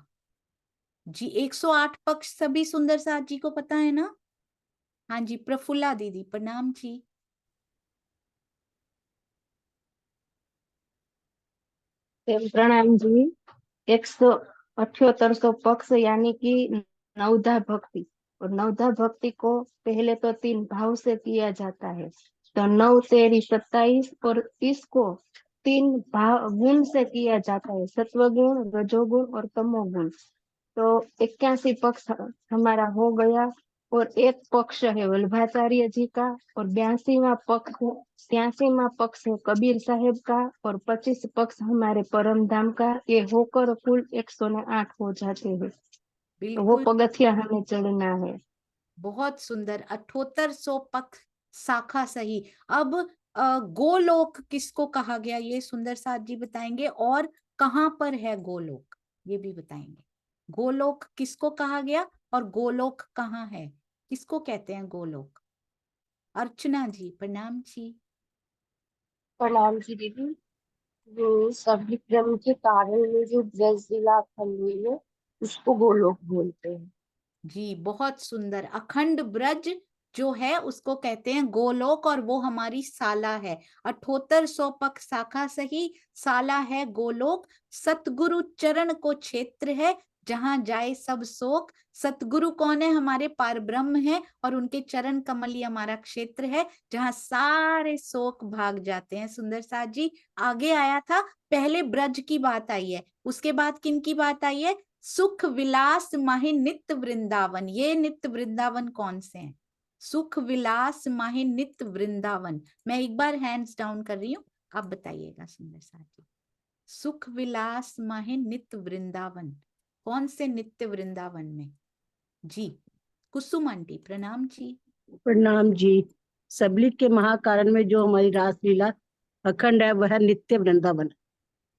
जी 108 पक्ष सभी सुंदर साथ जी को पता है ना? हाँ जी, प्रफुल्ला दीदी प्रणाम जी। प्रणाम जी। 178 पक्ष यानी कि नवधा भक्ति, और नवधा भक्ति को पहले तो 3 भाव से किया जाता है, तो 9 13 27 और 30 को 3 भाव गुण से किया जाता है, सत्व गुण, रजोगुण और तमोगुण। तो 81 पक्ष हमारा हो गया, और एक पक्ष है वल्लभाचार्य जी का, और 83वां पक्ष है कबीर साहेब का, और 25 पक्ष हमारे परम धाम का। ये होकर कुल 108 हो जाते हैं। तो वो बिल्कुल पगथिया हमें चढ़ना है। बहुत सुंदर 7800 पक्ष शाखा सही। अब गोलोक किसको कहा गया ये सुंदर साथ जी बताएंगे, और कहाँ पर है गोलोक ये भी बताएंगे। गोलोक किसको कहा गया और गोलोक कहाँ है, किसको कहते हैं गोलोक? अर्चना जी प्रणाम जी। प्रणाम जी दीदी। जो सभी क्रम के कारण में जो ब्रज जिला खंड हुई है, उसको गोलोक बोलते हैं। जी बहुत सुंदर। अखंड ब्रज जो है उसको कहते हैं गोलोक, और वो हमारी साला है। 7800 पक्ष शाखा सही, साला है गोलोक। सतगुरु चरण को क्षेत्र है, जहां जाए सब शोक। सतगुरु कौन है? हमारे पार ब्रह्म है, और उनके चरण कमल ही हमारा क्षेत्र है, जहां सारे शोक भाग जाते हैं। सुंदर साथ जी आगे आया था, पहले ब्रज की बात आई है, उसके बाद किन की बात आई है? सुख विलास माहि नित्य वृंदावन। ये नित्य वृंदावन कौन से हैं? सुख विलास माहि नित्य वृंदावन। मैं एक बार हैंड्स डाउन कर रही हूँ, आप बताइएगा सुंदर साथ जी। सुख विलास माहि नित्य वृंदावन, कौन से नित्य वृंदावन में? जी कुसुम आंटी प्रणाम जी। प्रणाम जी। सबलित के महाकारण में जो हमारी रासलीला अखंड है वह नित्य वृंदावन।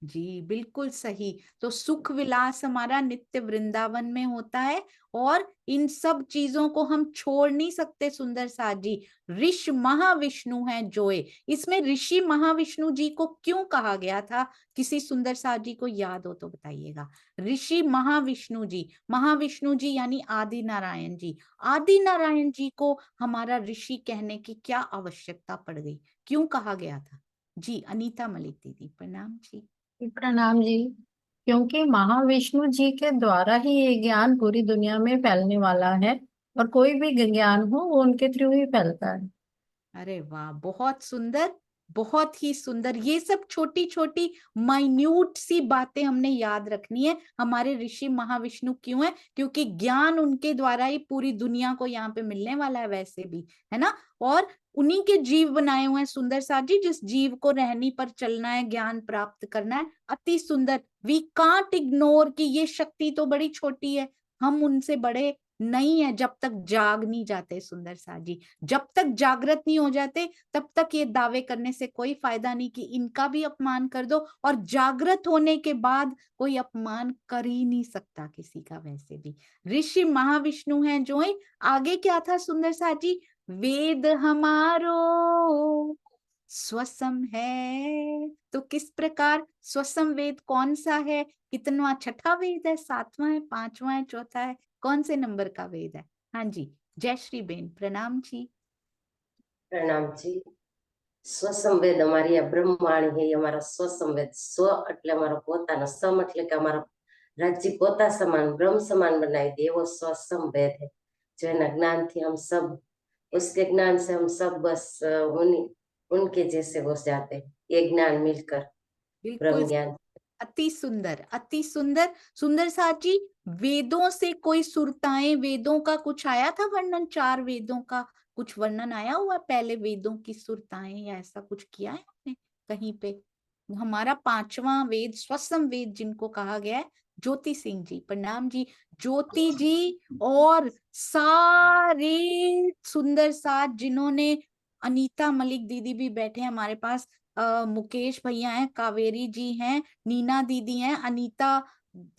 जी बिल्कुल सही। तो सुख विलास हमारा नित्य वृंदावन में होता है, और इन सब चीजों को हम छोड़ नहीं सकते। सुंदर साथ जी ऋषि महाविष्णु हैं जोए। इसमें ऋषि महाविष्णु जी को क्यों कहा गया था? किसी सुंदर साथ जी को याद हो तो बताइएगा। ऋषि महाविष्णु जी यानी आदि नारायण जी। आदि नारायण जी को हमारा ऋषि कहने की क्या आवश्यकता पड़ गई, क्यों कहा गया था? जी अनीता मलिक दीदी प्रणाम जी। प्रणाम जी। क्योंकि महाविष्णु जी के द्वारा ही ये ज्ञान पूरी दुनिया में फैलने वाला है, और कोई भी ज्ञान हो वो उनके थ्रू ही फैलता है। अरे वाह बहुत सुंदर, बहुत ही सुंदर। ये सब छोटी छोटी माइन्यूट सी बातें हमने याद रखनी है। हमारे ऋषि महाविष्णु क्यों है? क्योंकि ज्ञान उनके द्वारा ही पूरी दुनिया को यहाँ पे मिलने वाला है, वैसे भी है ना। और उन्हीं के जीव बनाए हुए हैं सुंदर साथ जी, जिस जीव को रहनी पर चलना है, ज्ञान प्राप्त करना है। अति सुंदर। वी कांट इग्नोर कि ये शक्ति तो बड़ी छोटी है, हम उनसे बड़े नहीं है जब तक जाग नहीं जाते। सुंदर साथ जी जब तक जागृत नहीं हो जाते तब तक ये दावे करने से कोई फायदा नहीं कि इनका भी अपमान कर दो, और जागृत होने के बाद कोई अपमान कर ही नहीं सकता किसी का। वैसे भी ऋषि महाविष्णु हैं जो है। आगे क्या था सुंदर साथ जी? वेद हमारो स्वसम है। तो किस प्रकार स्वसम वेद कौन सा है? कितना? छठा वेद है, 7वां है, 5वां है, चौथा है? कौन से नंबर का वेद है? हाँ जी जय श्री बेन प्रणाम जी। प्रणाम जी। स्वसंवेद અમારી આ બ્રહ્મવાણી है, અમારા स्वसंवेद। स्व એટલે અમારો પોતાનો, સમ એટલે કે અમારા રાજ્ય પોતા સમાન ब्रह्म समान बनाई दे, वो स्वसंवेद है जो है ना ज्ञान थी। हम सब उसके ज्ञान से हम सब बस उनके जैसे हो जाते, ये ज्ञान मिलकर बिल्कुल ब्रह्म ज्ञान। अति सुंदर, अति सुंदर। सुंदर साथ जी वेदों से कोई सुरताएं, वेदों का कुछ आया था वर्णन? 4 वेदों का कुछ वर्णन आया हुआ पहले? वेदों की सुरताएं या ऐसा कुछ किया है आपने कहीं पे? हमारा 5वां वेद स्वसम वेद जिनको कहा गया है। ज्योति सिंह जी प्रणाम जी। ज्योति जी और सारे सुंदर साथ जिन्होंने, अनीता मलिक दीदी भी बैठे हैं हमारे पास, मुकेश भैया हैं, कावेरी जी हैं, नीना दीदी हैं, अनीता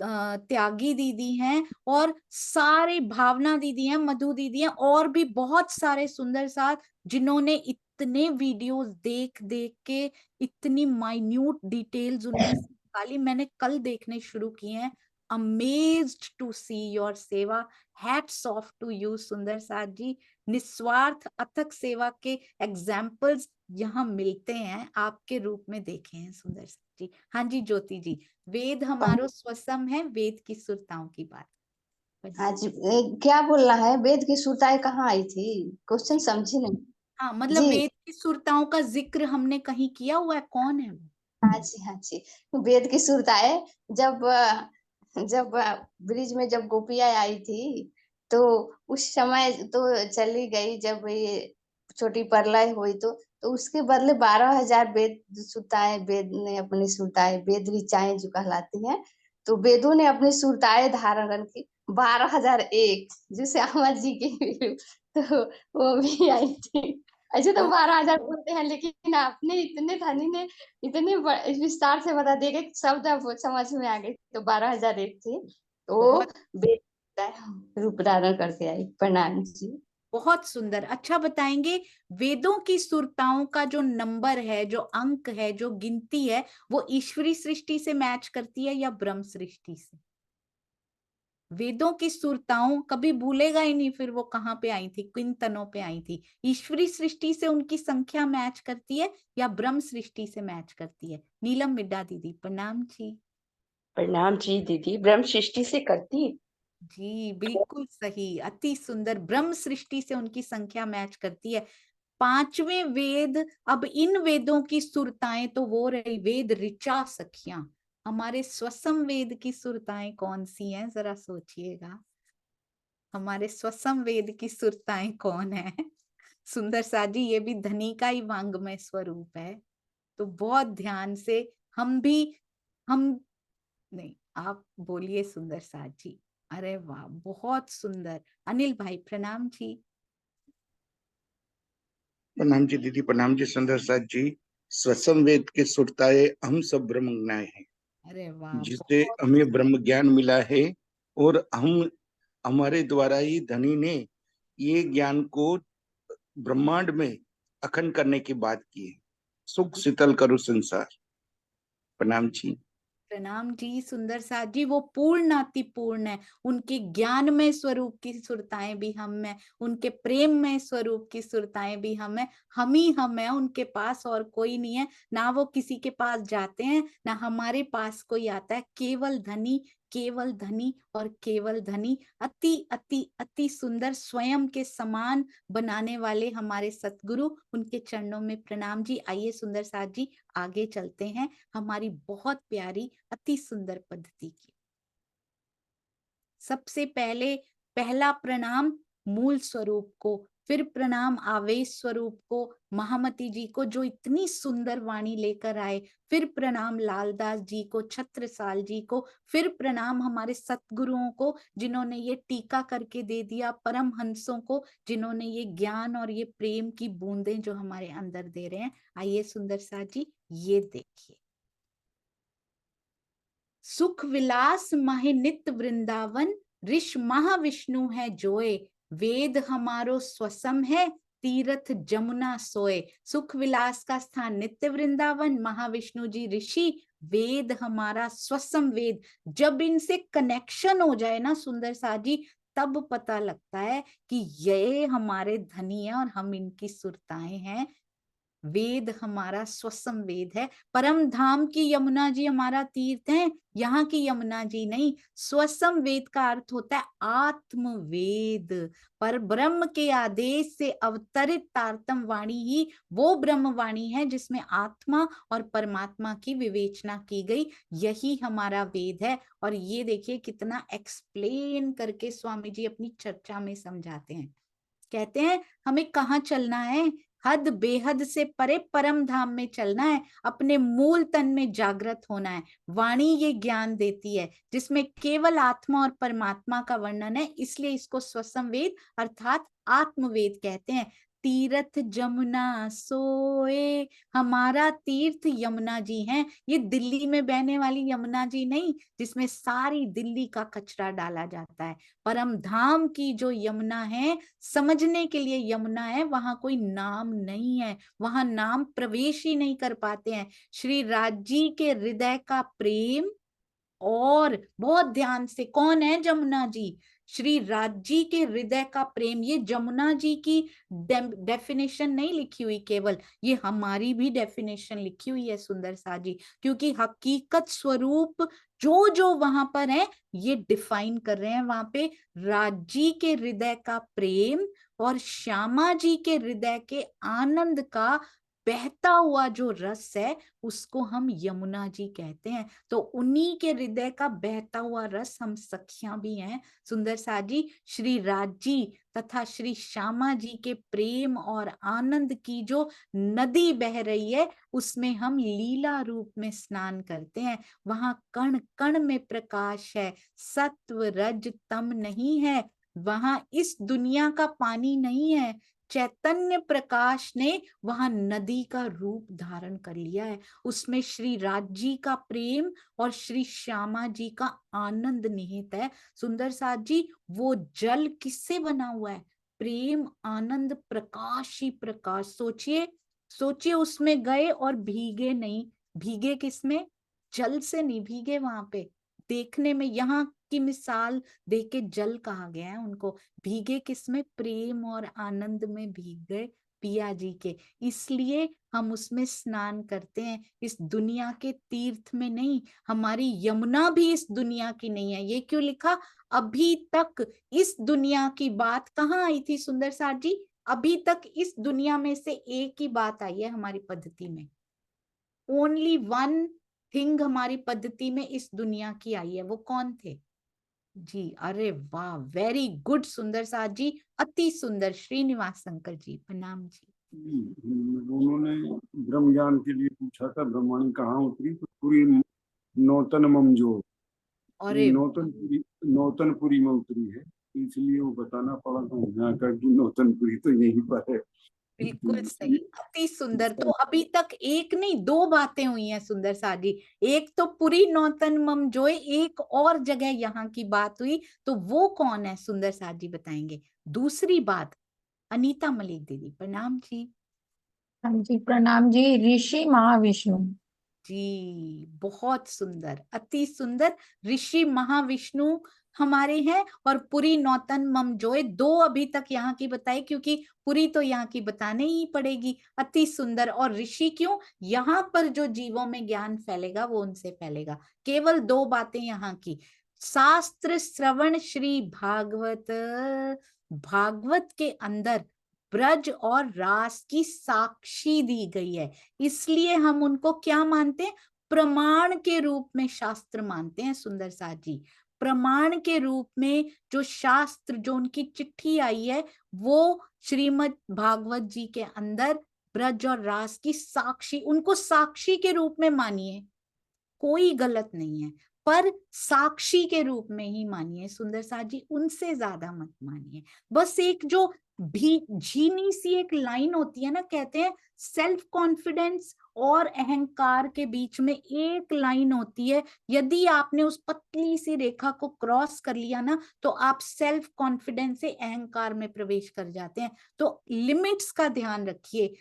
त्यागी दीदी हैं, और सारे भावना दीदी हैं, मधु दीदी हैं, और भी बहुत सारे सुंदर साथ जिन्होंने इतने वीडियोस देख देख के इतनी माइन्यूट डिटेल्स उनमें से निकाली। मैंने कल देखने शुरू किए हैं। amazed to see your सेवा. Hats off to you सुंदर साथ जी. निस्वार्थ अथक सेवा के एग्जाम्पल्स यहाँ मिलते हैं, आपके रूप में देखे हैं सुंदर साथ जी. हाँ जी ज्योति जी, वेद हमारो स्वसम है, वेद की सुरताओं की बात. हाँ जी, क्या बोलना है? वेद की सुरताएं कहाँ आई थी? क्वेश्चन समझी नहीं. हाँ मतलब जी वेद की सुरताओं का जिक्र हमने कहीं किया हुआ है, कौन है वो? हाँ जी, हाँ जी. वेद की सुरताएं जब ब्रिज में जब गोपियां आई थी, तो उस समय तो चली गई. जब ये छोटी प्रलय हुई तो उसके बदले 12,000 वेद सुरताएं, वेद ने अपनी सुरताएं, वेद ऋचाएं जो कहलाती हैं, तो वेदों ने अपनी सुरताएं धारण की 12,001, जो श्यामा जी की तो वो भी आई थी. ऐसे तो 12,000 बोलते हैं, लेकिन आपने इतने धनी ने इतने विस्तार से बता दिया कि शब्द अब समझ में आ गए. तो 12,001 थे, तो वेद रूप धारण करके आई. प्रणाम जी. बहुत सुंदर. अच्छा बताएंगे, वेदों की सुरताओं का जो नंबर है, जो अंक है, जो गिनती है, वो ईश्वरी सृष्टि से मैच करती है या ब्रह्म सृष्टि से? वेदों की सुरताओं कभी भूलेगा ही नहीं फिर वो कहाँ पे आई थी, किन तनों पे आई थी. ईश्वरी सृष्टि से उनकी संख्या मैच करती है या ब्रह्म सृष्टि से मैच करती है? नीलम मिड्डा दीदी प्रणाम जी. प्रणाम जी दीदी, ब्रह्म सृष्टि से करती. जी बिल्कुल सही, अति सुंदर. ब्रह्म सृष्टि से उनकी संख्या मैच करती है. 5वें वेद. अब इन वेदों की सुरताएं तो वो रही वेद ऋचा सखियां. हमारे स्वसम वेद की सुरताएं कौन सी हैं, जरा सोचिएगा. हमारे स्वसम वेद की सुरताएं कौन है? सुंदर साथ जी, ये भी धनी का ही वांग्मय स्वरूप है, तो बहुत ध्यान से हम नहीं, आप बोलिए सुंदर साथ जी. अरे वाह, बहुत सुंदर. अनिल भाई प्रणाम जी. प्रणाम जी दीदी, प्रणाम जी सुंदर साथ जी. स्वसम वेद के सुरताए हम सब ब्रह्मज्ञाय हैं. अरे वाह, जिससे हमें ब्रह्म ज्ञान मिला है, और हमारे द्वारा ही धनी ने ये ज्ञान को ब्रह्मांड में अखंड करने की बात की है. सुख शीतल करो संसार. प्रणाम जी. प्रणाम जी सुंदर साथ जी. वो पूर्ण अति पूर्ण है. उनके ज्ञान में स्वरूप की सुरताएं भी हम में, उनके प्रेम में स्वरूप की सुरताएं भी हम है. हम ही हम है, उनके पास और कोई नहीं है. ना वो किसी के पास जाते हैं, ना हमारे पास कोई आता है. केवल धनी, केवल धनी और केवल धनी. अति अति अति सुंदर, स्वयं के समान बनाने वाले हमारे सतगुरु, उनके चरणों में प्रणाम जी. आइए सुंदर साथ जी आगे चलते हैं हमारी बहुत प्यारी अति सुंदर पद्धति की. सबसे पहले पहला प्रणाम मूल स्वरूप को, फिर प्रणाम आवेश स्वरूप को, महामती जी को जो इतनी सुंदर वाणी लेकर आए, फिर प्रणाम लालदास जी को, छत्रसाल जी को, फिर प्रणाम हमारे सतगुरुओं को जिन्होंने ये टीका करके दे दिया, परमहंसों को जिन्होंने ये ज्ञान और ये प्रेम की बूंदें जो हमारे अंदर दे रहे हैं. आइए सुंदर साथ जी ये देखिए. सुख विलास माहे नित्य वृंदावन, ऋष महाविष्णु है जोए, वेद हमारो स्वसम है, तीर्थ जमुना सोए. सुख विलास का स्थान नित्य वृंदावन, महाविष्णु जी ऋषि, वेद हमारा स्वसम वेद. जब इनसे कनेक्शन हो जाए ना सुंदर साथ जी, तब पता लगता है कि ये हमारे धनी है और हम इनकी सुरताएं हैं. वेद हमारा स्वसम वेद है. परम धाम की यमुना जी हमारा तीर्थ है, यहाँ की यमुना जी नहीं. स्वसम वेद का अर्थ होता है आत्म वेद. पर ब्रह्म के आदेश से अवतरित तारतम वाणी ही वो ब्रह्म वाणी है जिसमें आत्मा और परमात्मा की विवेचना की गई. यही हमारा वेद है. और ये देखिए कितना एक्सप्लेन करके स्वामी जी अपनी चर्चा में समझाते हैं. कहते हैं हमें कहाँ चलना है, हद बेहद से परे परम धाम में चलना है, अपने मूल तन में जागृत होना है. वाणी ये ज्ञान देती है जिसमें केवल आत्मा और परमात्मा का वर्णन है, इसलिए इसको स्वसम वेद अर्थात आत्मवेद कहते हैं. तीर्थ जमुना सोए, हमारा तीर्थ यमुना जी हैं. ये दिल्ली में बहने वाली यमुना जी नहीं जिसमें सारी दिल्ली का कचरा डाला जाता है. परम धाम की जो यमुना है, समझने के लिए यमुना है, वहां कोई नाम नहीं है, वहां नाम प्रवेश ही नहीं कर पाते हैं. श्री राज जी के हृदय का प्रेम और बहुत ध्यान से, कौन है जमुना जी? श्री राज जी के हृदय का प्रेम। ये जमुना जी की डेफिनेशन नहीं लिखी हुई केवल, ये हमारी भी डेफिनेशन लिखी हुई है सुंदर सा जी, क्योंकि हकीकत स्वरूप जो जो वहां पर है ये डिफाइन कर रहे हैं वहां पे। राज जी के हृदय का प्रेम और श्यामा जी के हृदय के आनंद का बहता हुआ जो रस है उसको हम यमुना जी कहते हैं। तो उन्हीं के हृदय का बहता हुआ रस हम सखियां भी हैं सुंदर सा जी। श्री राज जी तथा श्री श्यामा जी के प्रेम और आनंद की जो नदी बह रही है उसमें हम लीला रूप में स्नान करते हैं। वहां कण कण में प्रकाश है, सत्व रज तम नहीं है। वहां इस दुनिया का पानी नहीं है, चैतन्य प्रकाश ने वहां नदी का रूप धारण कर लिया है। उसमें श्री राज जी का प्रेम और श्री श्यामा जी का आनंद निहित है सुंदर साथ जी। वो जल किससे बना हुआ है? प्रेम आनंद प्रकाश ही प्रकाश। सोचिए सोचिए, उसमें गए और भीगे नहीं। भीगे किसमें? जल से नहीं भीगे। वहां पे देखने में यहाँ की मिसाल देख के जल कहा गया है उनको। भीगे किसमें? प्रेम और आनंद में भीग गए पिया जी के। इसलिए हम उसमें स्नान करते हैं, इस दुनिया के तीर्थ में नहीं। हमारी यमुना भी इस दुनिया की नहीं है। ये क्यों लिखा? अभी तक इस दुनिया की बात कहाँ आई थी सुंदर साथ जी? अभी तक इस दुनिया में से एक ही बात आई है हमारी पद्धति में। ओनली वन थिंग हमारी पद्धति में इस दुनिया की आई है। वो कौन थे जी? अरे वाह, वेरी गुड सुंदर साथ जी, अति सुंदर। श्रीनिवास शंकर जी, प्रणाम जी। उन्होंने ब्रह्म ज्ञान के लिए पूछा था ब्रह्मवाणी कहाँ उतरी, तो पूरी नौतन ममजो, अरे नौतनपुरी में उतरी है, इसलिए वो बताना पड़ा था यहाँ का कि नौतनपुरी तो यहीं पर है। बिल्कुल सही, अति सुंदर। तो अभी तक एक नहीं दो बातें हुई हैं सुंदर सा जी। एक तो पुरी नौतन मम जो, एक और जगह यहाँ की बात हुई, तो वो कौन है सुंदर सा जी बताएंगे। दूसरी बात अनीता मलिक दीदी, प्रणाम जी। हाँ जी, प्रणाम जी। ऋषि महाविष्णु जी, बहुत सुंदर, अति सुंदर। ऋषि महाविष्णु हमारे हैं और पुरी नौतन मम जोए, दो अभी तक यहाँ की बताई, क्योंकि पुरी तो यहाँ की बताने ही पड़ेगी। अति सुंदर। और ऋषि क्यों? यहाँ पर जो जीवों में ज्ञान फैलेगा वो उनसे फैलेगा। केवल दो बातें यहाँ की। शास्त्र श्रवण श्री भागवत, भागवत के अंदर ब्रज और रास की साक्षी दी गई है, इसलिए हम उनको क्या मानते हैं? प्रमाण के रूप में शास्त्र मानते हैं सुंदर साथ जी। प्रमाण के रूप में जो शास्त्र, जो उनकी चिट्ठी आई है, वो श्रीमद् भागवत जी के अंदर ब्रज और रास की साक्षी, उनको साक्षी के रूप में मानिए, कोई गलत नहीं है, पर साक्षी के रूप में ही मानिए सुंदर साथ जी, उनसे ज्यादा मत मानिए। बस एक जो भी झीनी सी एक लाइन होती है ना, कहते हैं सेल्फ कॉन्फिडेंस और अहंकार के बीच में एक लाइन होती है। यदि आपने उस पतली सी रेखा को क्रॉस कर लिया ना, तो आप सेल्फ कॉन्फिडेंस से अहंकार में प्रवेश कर जाते हैं। तो लिमिट्स का ध्यान रखिए।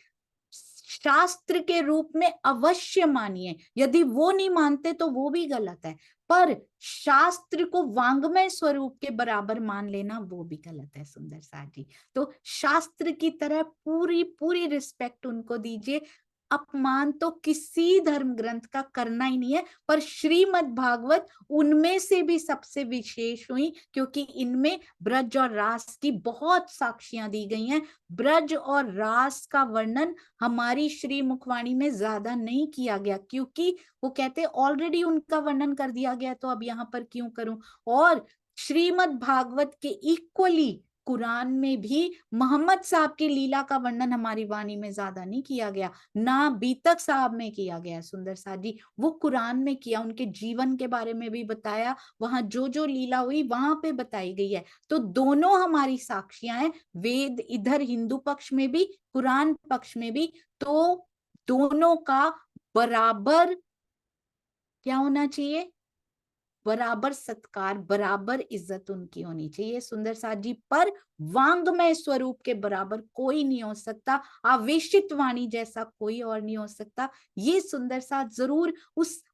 शास्त्र के रूप में अवश्य मानिए, यदि वो नहीं मानते तो वो भी गलत है, पर शास्त्र को वांग्मय स्वरूप के बराबर मान लेना वो भी गलत है सुंदर साथ जी। तो शास्त्र की तरह पूरी पूरी रिस्पेक्ट उनको दीजिए। अपमान तो किसी धर्म ग्रंथ का करना ही नहीं है, पर श्रीमद् भागवत उनमें से भी सबसे विशेष हुई, क्योंकि इनमें ब्रज और रास की बहुत साक्षियां दी गई हैं। ब्रज और रास का वर्णन हमारी श्री मुखवाणी में ज्यादा नहीं किया गया, क्योंकि वो कहते ऑलरेडी उनका वर्णन कर दिया गया, तो अब यहाँ पर क्यों करूं। और श्रीमद् भागवत के इक्वली कुरान में भी मोहम्मद साहब की लीला का वर्णन हमारी वाणी में ज्यादा नहीं किया गया, ना बीतक साहब में किया गया सुंदर साथ जी। वो कुरान में किया, उनके जीवन के बारे में भी बताया, वहां जो जो लीला हुई वहां पे बताई गई है। तो दोनों हमारी साक्षियां हैं, वेद इधर हिंदू पक्ष में भी, कुरान पक्ष में भी। तो दोनों का बराबर क्या होना चाहिए? बराबर सत्कार, बराबर इज्जत उनकी होनी चाहिए सुंदर साथ जी। पर वांग्मय स्वरूप के बराबर कोई नहीं हो सकता, आवेशित वाणी जैसा कोई और नहीं हो सकता। ये सुंदर साथ जरूर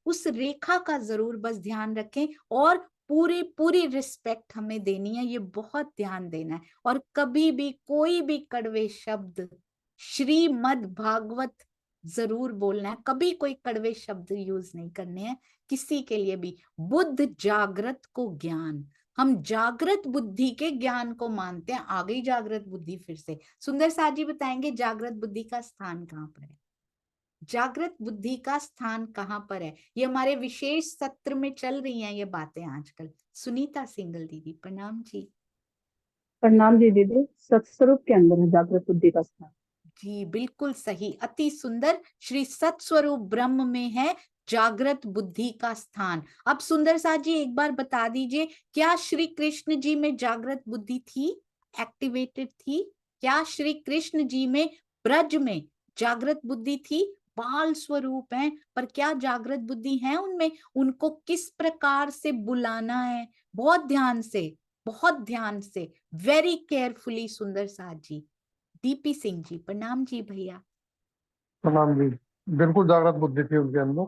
उस रेखा का जरूर बस ध्यान रखें और पूरी पूरी रिस्पेक्ट हमें देनी है, ये बहुत ध्यान देना है। और कभी भी कोई भी कड़वे शब्द श्रीमद् भागवत जरूर बोलना है, कभी कोई कड़वे शब्द यूज नहीं करने हैं किसी के लिए भी। बुद्ध जागृत को ज्ञान, हम जागृत बुद्धि के ज्ञान को मानते हैं। आ गई जागृत बुद्धि फिर से। सुंदर साथ जी बताएंगे जागृत बुद्धि का स्थान कहाँ पर है, जागृत बुद्धि का स्थान कहाँ पर है। ये हमारे विशेष सत्र में चल रही हैं ये बातें आजकल। सुनीता सिंगल दीदी प्रणाम जी। प्रणाम जी दीदी। सत्स्वरूप के अंदर है जागृत बुद्धि का स्थान। जी बिल्कुल सही, अति सुंदर। श्री सत्स्वरूप ब्रह्म में है जागृत बुद्धि का स्थान। अब सुंदर साथ जी एक बार बता दीजिए, क्या श्री कृष्ण जी में जागृत बुद्धि थी, एक्टिवेटेड थी? क्या श्री कृष्ण जी में ब्रज में जागृत बुद्धि थी? बाल स्वरूप हैं पर क्या जागृत बुद्धि है उनमें? उनको किस प्रकार से बुलाना है, बहुत ध्यान से, बहुत ध्यान से, वेरी केयरफुली। सुंदर साथ जी। डीपी सिंह जी प्रणाम जी भैया। प्रणाम जी। बिल्कुल जागृत बुद्धि थी उनके अंदर।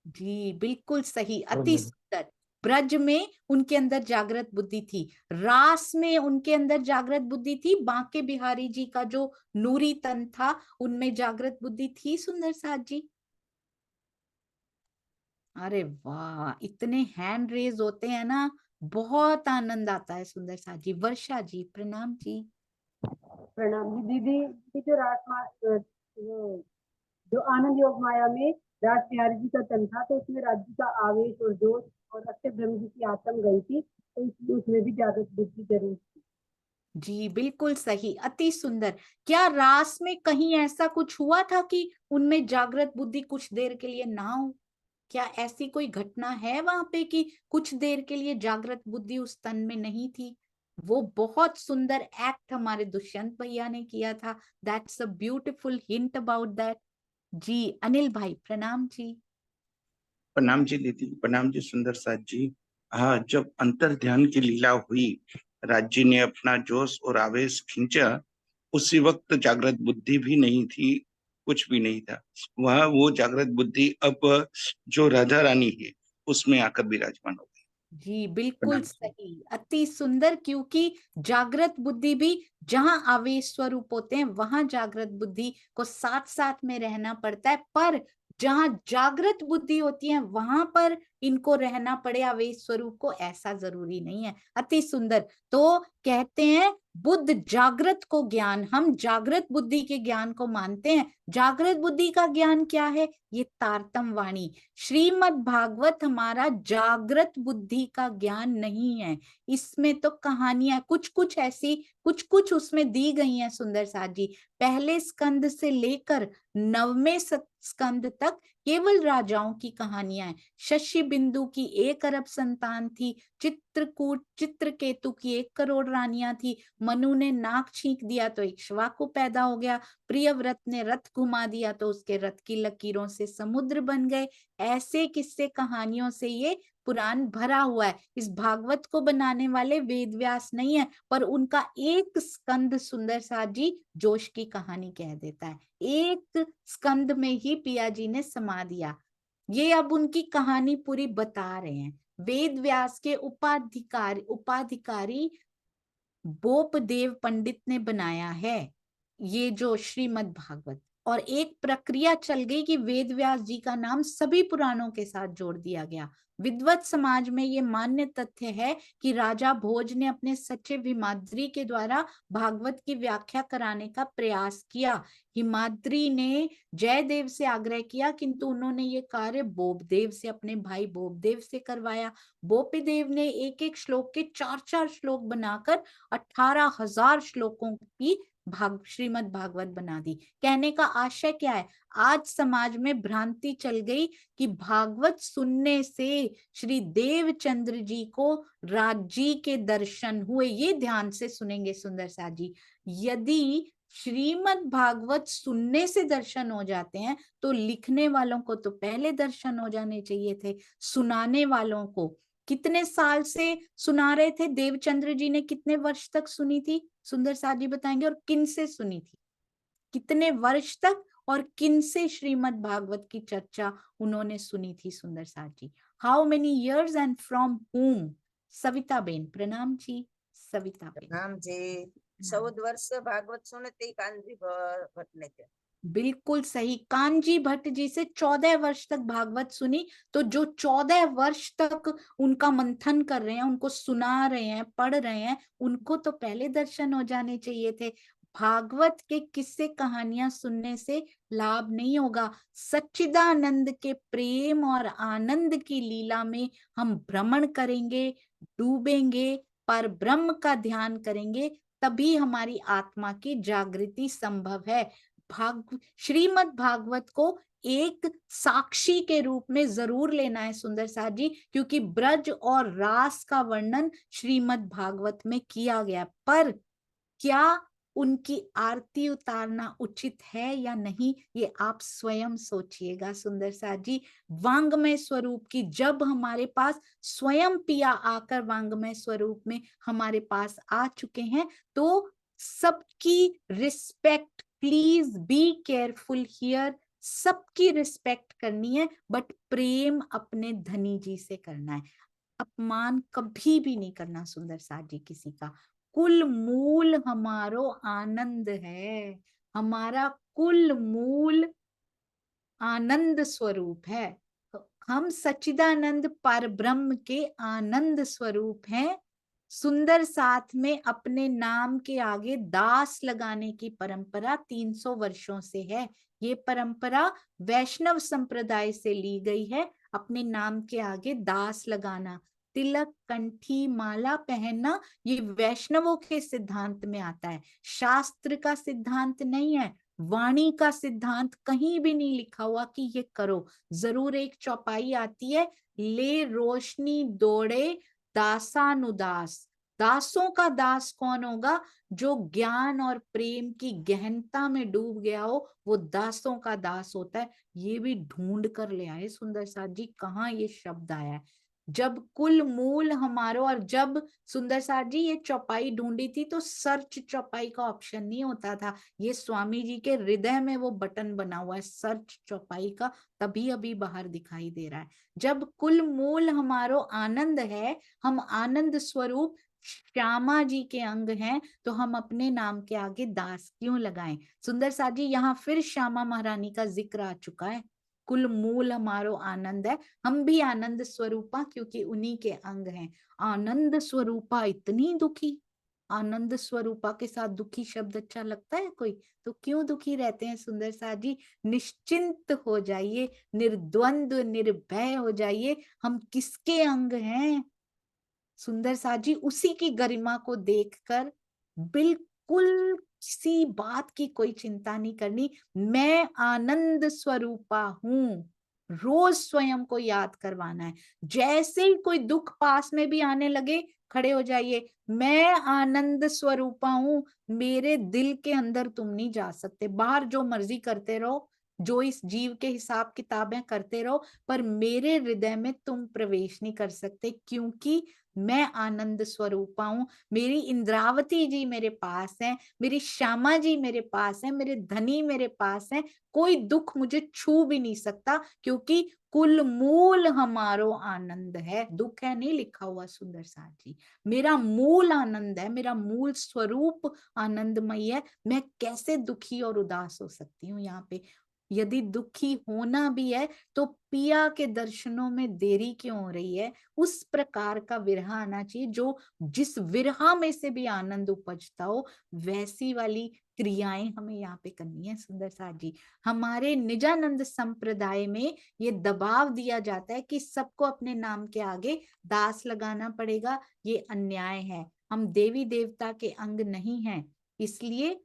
जी बिल्कुल सही, अति सुंदर। ब्रज में उनके अंदर जागृत बुद्धि थी, रास में उनके अंदर जागृत बुद्धि थी, बांके बिहारी जी का जो नूरी तन था उनमें जागृत बुद्धि थी। सुंदर साथ जी, अरे वाह, इतने हैंड रेज होते हैं ना, बहुत आनंद आता है। सुंदर साथ जी। वर्षा जी प्रणाम जी। प्रणाम जी दीदी। ये जो जो आनंद योग माया में राज बिहारी जी का तन था, तो उसमें राज्य का आवेश और जोश और अक्षय ब्रह्म जी की आत्म गई थी, तो इसलिए उसमें भी जागृत बुद्धि जरूर थी। जी बिल्कुल सही, अति सुंदर। क्या रास में कहीं ऐसा कुछ हुआ था कि उनमें जागृत बुद्धि कुछ देर के लिए ना हो? क्या ऐसी कोई घटना है वहां पे कि कुछ देर के लिए जागृत बुद्धि उस तन में नहीं थी? वो बहुत सुंदर एक्ट हमारे दुष्यंत भैया ने किया था। That's a beautiful hint about that. जी अनिल भाई प्रणाम जी। प्रणाम जी दीदी। प्रणाम जी सुंदर साथ जी। हाँ, जब अंतर ध्यान की लीला हुई, राज्य ने अपना जोश और आवेश खींचा, उसी वक्त जागृत बुद्धि भी नहीं थी, कुछ भी नहीं था। वह वो जागृत बुद्धि अब जो राधा रानी है उसमें आकर विराजमान हो गई। जी बिल्कुल सही, अति सुंदर। क्योंकि जागृत बुद्धि भी जहां आवेश स्वरूप होते हैं वहां जागृत बुद्धि को साथ साथ में रहना पड़ता है, पर जहां जागृत बुद्धि होती है वहां पर इनको रहना पड़े आवेश स्वरूप को, ऐसा जरूरी नहीं है। अति सुंदर। तो कहते हैं बुद्ध जागृत को ज्ञान, हम जागृत बुद्धि के ज्ञान को मानते हैं। जागृत बुद्धि का ज्ञान क्या है? ये तारतम वाणी श्रीमद् भागवत हमारा जागृत बुद्धि का ज्ञान नहीं है। इसमें तो कहानियां कुछ कुछ ऐसी, कुछ कुछ उसमें दी गई हैं। सुंदर साथ जी, पहले स्कंद से लेकर 9वें स्कंद तक केवल राजाओं की कहानियां हैं। शशि बिंदु की 1 अरब संतान थी, चित्रकूट चित्रकेतु की 1 करोड़ रानियां थी, मनु ने नाक छींक दिया तो इक्ष्वाकु पैदा हो गया, प्रियव्रत ने रथ घुमा दिया तो उसके रथ की लकीरों से समुद्र बन गए। ऐसे किस्से कहानियों से ये पुराण भरा हुआ है। इस भागवत को बनाने वाले वेद व्यास नहीं है, पर उनका एक स्कंद सुंदर साथ जी जोश की कहानी कह देता है। एक स्कंद में ही पिया जी ने समा दिया। ये अब उनकी कहानी पूरी बता रहे हैं। वेद व्यास के उपाधिकारी बोपदेव पंडित ने बनाया है ये जो श्रीमद् भागवत। और एक प्रक्रिया चल गई कि वेद व्यास जी का नाम सभी पुराणों के साथ जोड़ दिया गया। विद्वत समाज में ये मान्य तथ्य है कि राजा भोज ने अपने सचिव हिमाद्री के द्वारा भागवत की व्याख्या कराने का प्रयास किया। हिमाद्री ने जयदेव से आग्रह किया, किंतु उन्होंने ये कार्य बोपदेव से, अपने भाई बोपदेव से करवाया। बोपदेव ने एक एक श्लोक के 4-4 श्लोक बनाकर 18,000 श्लोकों की श्रीमद् भागवत बना दी। कहने का आशय क्या है? आज समाज में भ्रांति चल गई कि भागवत सुनने से श्री देवचंद्र जी को राज्य के दर्शन हुए। ये ध्यान से सुनेंगे सुंदर साथ जी। यदि श्रीमद् भागवत सुनने से दर्शन हो जाते हैं तो लिखने वालों को तो पहले दर्शन हो जाने चाहिए थे। सुनाने वालों को कितने साल से सुना रहे थे? देवचंद्र जी ने कितने वर्ष तक सुनी थी? सुंदर साथ जी बताएंगे। और किन से सुनी थी, कितने वर्ष तक? और किन से श्रीमद् भागवत की चर्चा उन्होंने सुनी थी सुंदर साथ जी? How many years and from whom? Savita बेन, प्रणाम जी। सविता बेन, प्रणाम जी। 14 वर्ष भागवत सुनते कांजी भट्ट ने थे। बिल्कुल सही, कांजी भट्ट जी से 14 वर्ष तक भागवत सुनी। तो जो 14 वर्ष तक उनका मंथन कर रहे हैं, उनको सुना रहे हैं, पढ़ रहे हैं, उनको तो पहले दर्शन हो जाने चाहिए थे। भागवत के किस्से कहानियां सुनने से लाभ नहीं होगा। सच्चिदानंद के प्रेम और आनंद की लीला में हम भ्रमण करेंगे, डूबेंगे, पर ब्रह्म का ध्यान करेंगे, तभी हमारी आत्मा की जागृति संभव है। श्रीमद् भागवत को एक साक्षी के रूप में जरूर लेना है सुंदर साथ जी, क्योंकि ब्रज और रास का वर्णन श्रीमद् भागवत में किया गया। पर क्या उनकी आरती उतारना उचित है या नहीं, ये आप स्वयं सोचिएगा सुंदर साथ जी। वांगमय स्वरूप की जब हमारे पास स्वयं पिया आकर वांगमय स्वरूप में हमारे पास आ चुके हैं, तो सबकी respect, please be careful here, सबकी रिस्पेक्ट करनी है, बट प्रेम अपने धनी जी से करना है। अपमान कभी भी नहीं करना सुंदर साथ जी किसी का। कुल मूल हमारो आनंद है, हमारा कुल मूल आनंद स्वरूप है। तो हम सच्चिदानंद पर ब्रह्म के आनंद स्वरूप हैं। सुंदर साथ में अपने नाम के आगे दास लगाने की परंपरा 300 वर्षों से है। ये परंपरा वैष्णव संप्रदाय से ली गई है। अपने नाम के आगे दास लगाना, तिलक, कंठी, माला पहनना, ये वैष्णवों के सिद्धांत में आता है, शास्त्र का सिद्धांत नहीं है। वाणी का सिद्धांत कहीं भी नहीं लिखा हुआ कि ये करो। जरूर एक चौपाई आती है, ले रोशनी दौड़े दासानुदास। दासों का दास कौन होगा? जो ज्ञान और प्रेम की गहनता में डूब गया हो, वो दासों का दास होता है। ये भी ढूंढ कर ले आए सुंदर साथ जी, कहाँ ये शब्द आया है। जब कुल मूल हमारो, और जब सुंदर साथ जी ये चौपाई ढूंढी थी तो सर्च चौपाई का ऑप्शन नहीं होता था। ये स्वामी जी के हृदय में वो बटन बना हुआ है सर्च चौपाई का, तभी अभी बाहर दिखाई दे रहा है। जब कुल मूल हमारो आनंद है, हम आनंद स्वरूप श्यामा जी के अंग हैं, तो हम अपने नाम के आगे दास क्यों लगाएं? सुंदर साथ जी, यहाँ फिर श्यामा महारानी का जिक्र आ चुका है। कुल मूल हमारो आनंद है, हम भी आनंद स्वरूपा, क्योंकि उन्हीं के अंग हैं। आनंद स्वरूपा इतनी दुखी, आनंद स्वरूपा के साथ दुखी शब्द अच्छा लगता है कोई? तो क्यों दुखी रहते हैं सुंदर साथ जी? निश्चिंत हो जाइए, निर्द्वंद्व निर्भय हो जाइए। हम किसके अंग हैं सुंदर साथ जी? उसी की गरिमा को देखकर बिल्कुल किसी बात की कोई चिंता नहीं करनी। मैं आनंद स्वरूपा हूं, रोज स्वयं को याद करवाना है। जैसे ही कोई दुख पास में भी आने लगे, खड़े हो जाइए, मैं आनंद स्वरूपा हूं, मेरे दिल के अंदर तुम नहीं जा सकते। बाहर जो मर्जी करते रहो, जो इस जीव के हिसाब किताबें करते रहो, पर मेरे हृदय में तुम प्रवेश नहीं कर सकते, क्योंकि मैं आनंद स्वरूपा हूं। मेरी इंद्रावती जी मेरे पास है, मेरी श्यामा जी मेरे पास है, मेरे धनी मेरे पास है। कोई दुख मुझे छू भी नहीं सकता, क्योंकि कुल मूल हमारो आनंद है। दुख है नहीं लिखा हुआ सुंदर साथ जी, मेरा मूल आनंद है, मेरा मूल स्वरूप आनंदमय है। मैं कैसे दुखी और उदास हो सकती हूँ यहाँ पे? यदि दुखी होना भी है तो पिया के दर्शनों में देरी क्यों हो रही है? उस प्रकार का विरह आना चाहिए, जो जिस विरह में से भी आनंद उपजता हो, वैसी वाली क्रियाएं हमें यहाँ पे करनी है सुंदर साथ जी। हमारे निजानंद संप्रदाय में ये दबाव दिया जाता है कि सबको अपने नाम के आगे दास लगाना पड़ेगा। ये अन्याय है। हम देवी देवता के अंग नहीं हैं, इसलिए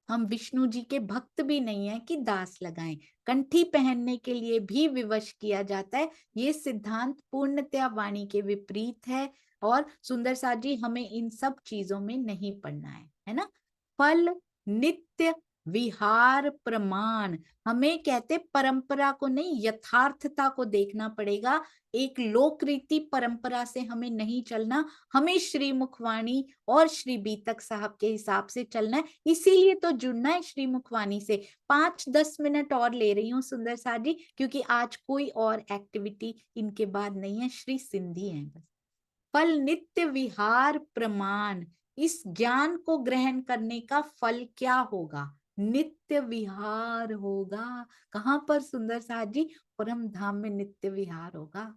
हम विष्णु जी के भक्त भी नहीं है कि दास लगाएं। कंठी पहनने के लिए भी विवश किया जाता है। ये सिद्धांत पूर्णतया वाणी के विपरीत है, और सुंदर साथ जी हमें इन सब चीजों में नहीं पड़ना है ना। फल नित्य विहार प्रमाण, हमें कहते परंपरा को नहीं यथार्थता को देखना पड़ेगा। एक लोक रीति परंपरा से हमें नहीं चलना, हमें श्री मुखवाणी और श्री बीतक साहब के हिसाब से चलना है। इसीलिए तो जुड़ना है श्री मुखवाणी से। 5-10 मिनट और ले रही हूँ सुंदर साथ जी, क्योंकि आज कोई और एक्टिविटी इनके बाद नहीं है, श्री सिंधी है बस। फल नित्य विहार प्रमाण, इस ज्ञान को ग्रहण करने का फल क्या होगा? नित्य विहार होगा। कहां पर सुंदर साथ जी? परम धाम में नित्य विहार होगा।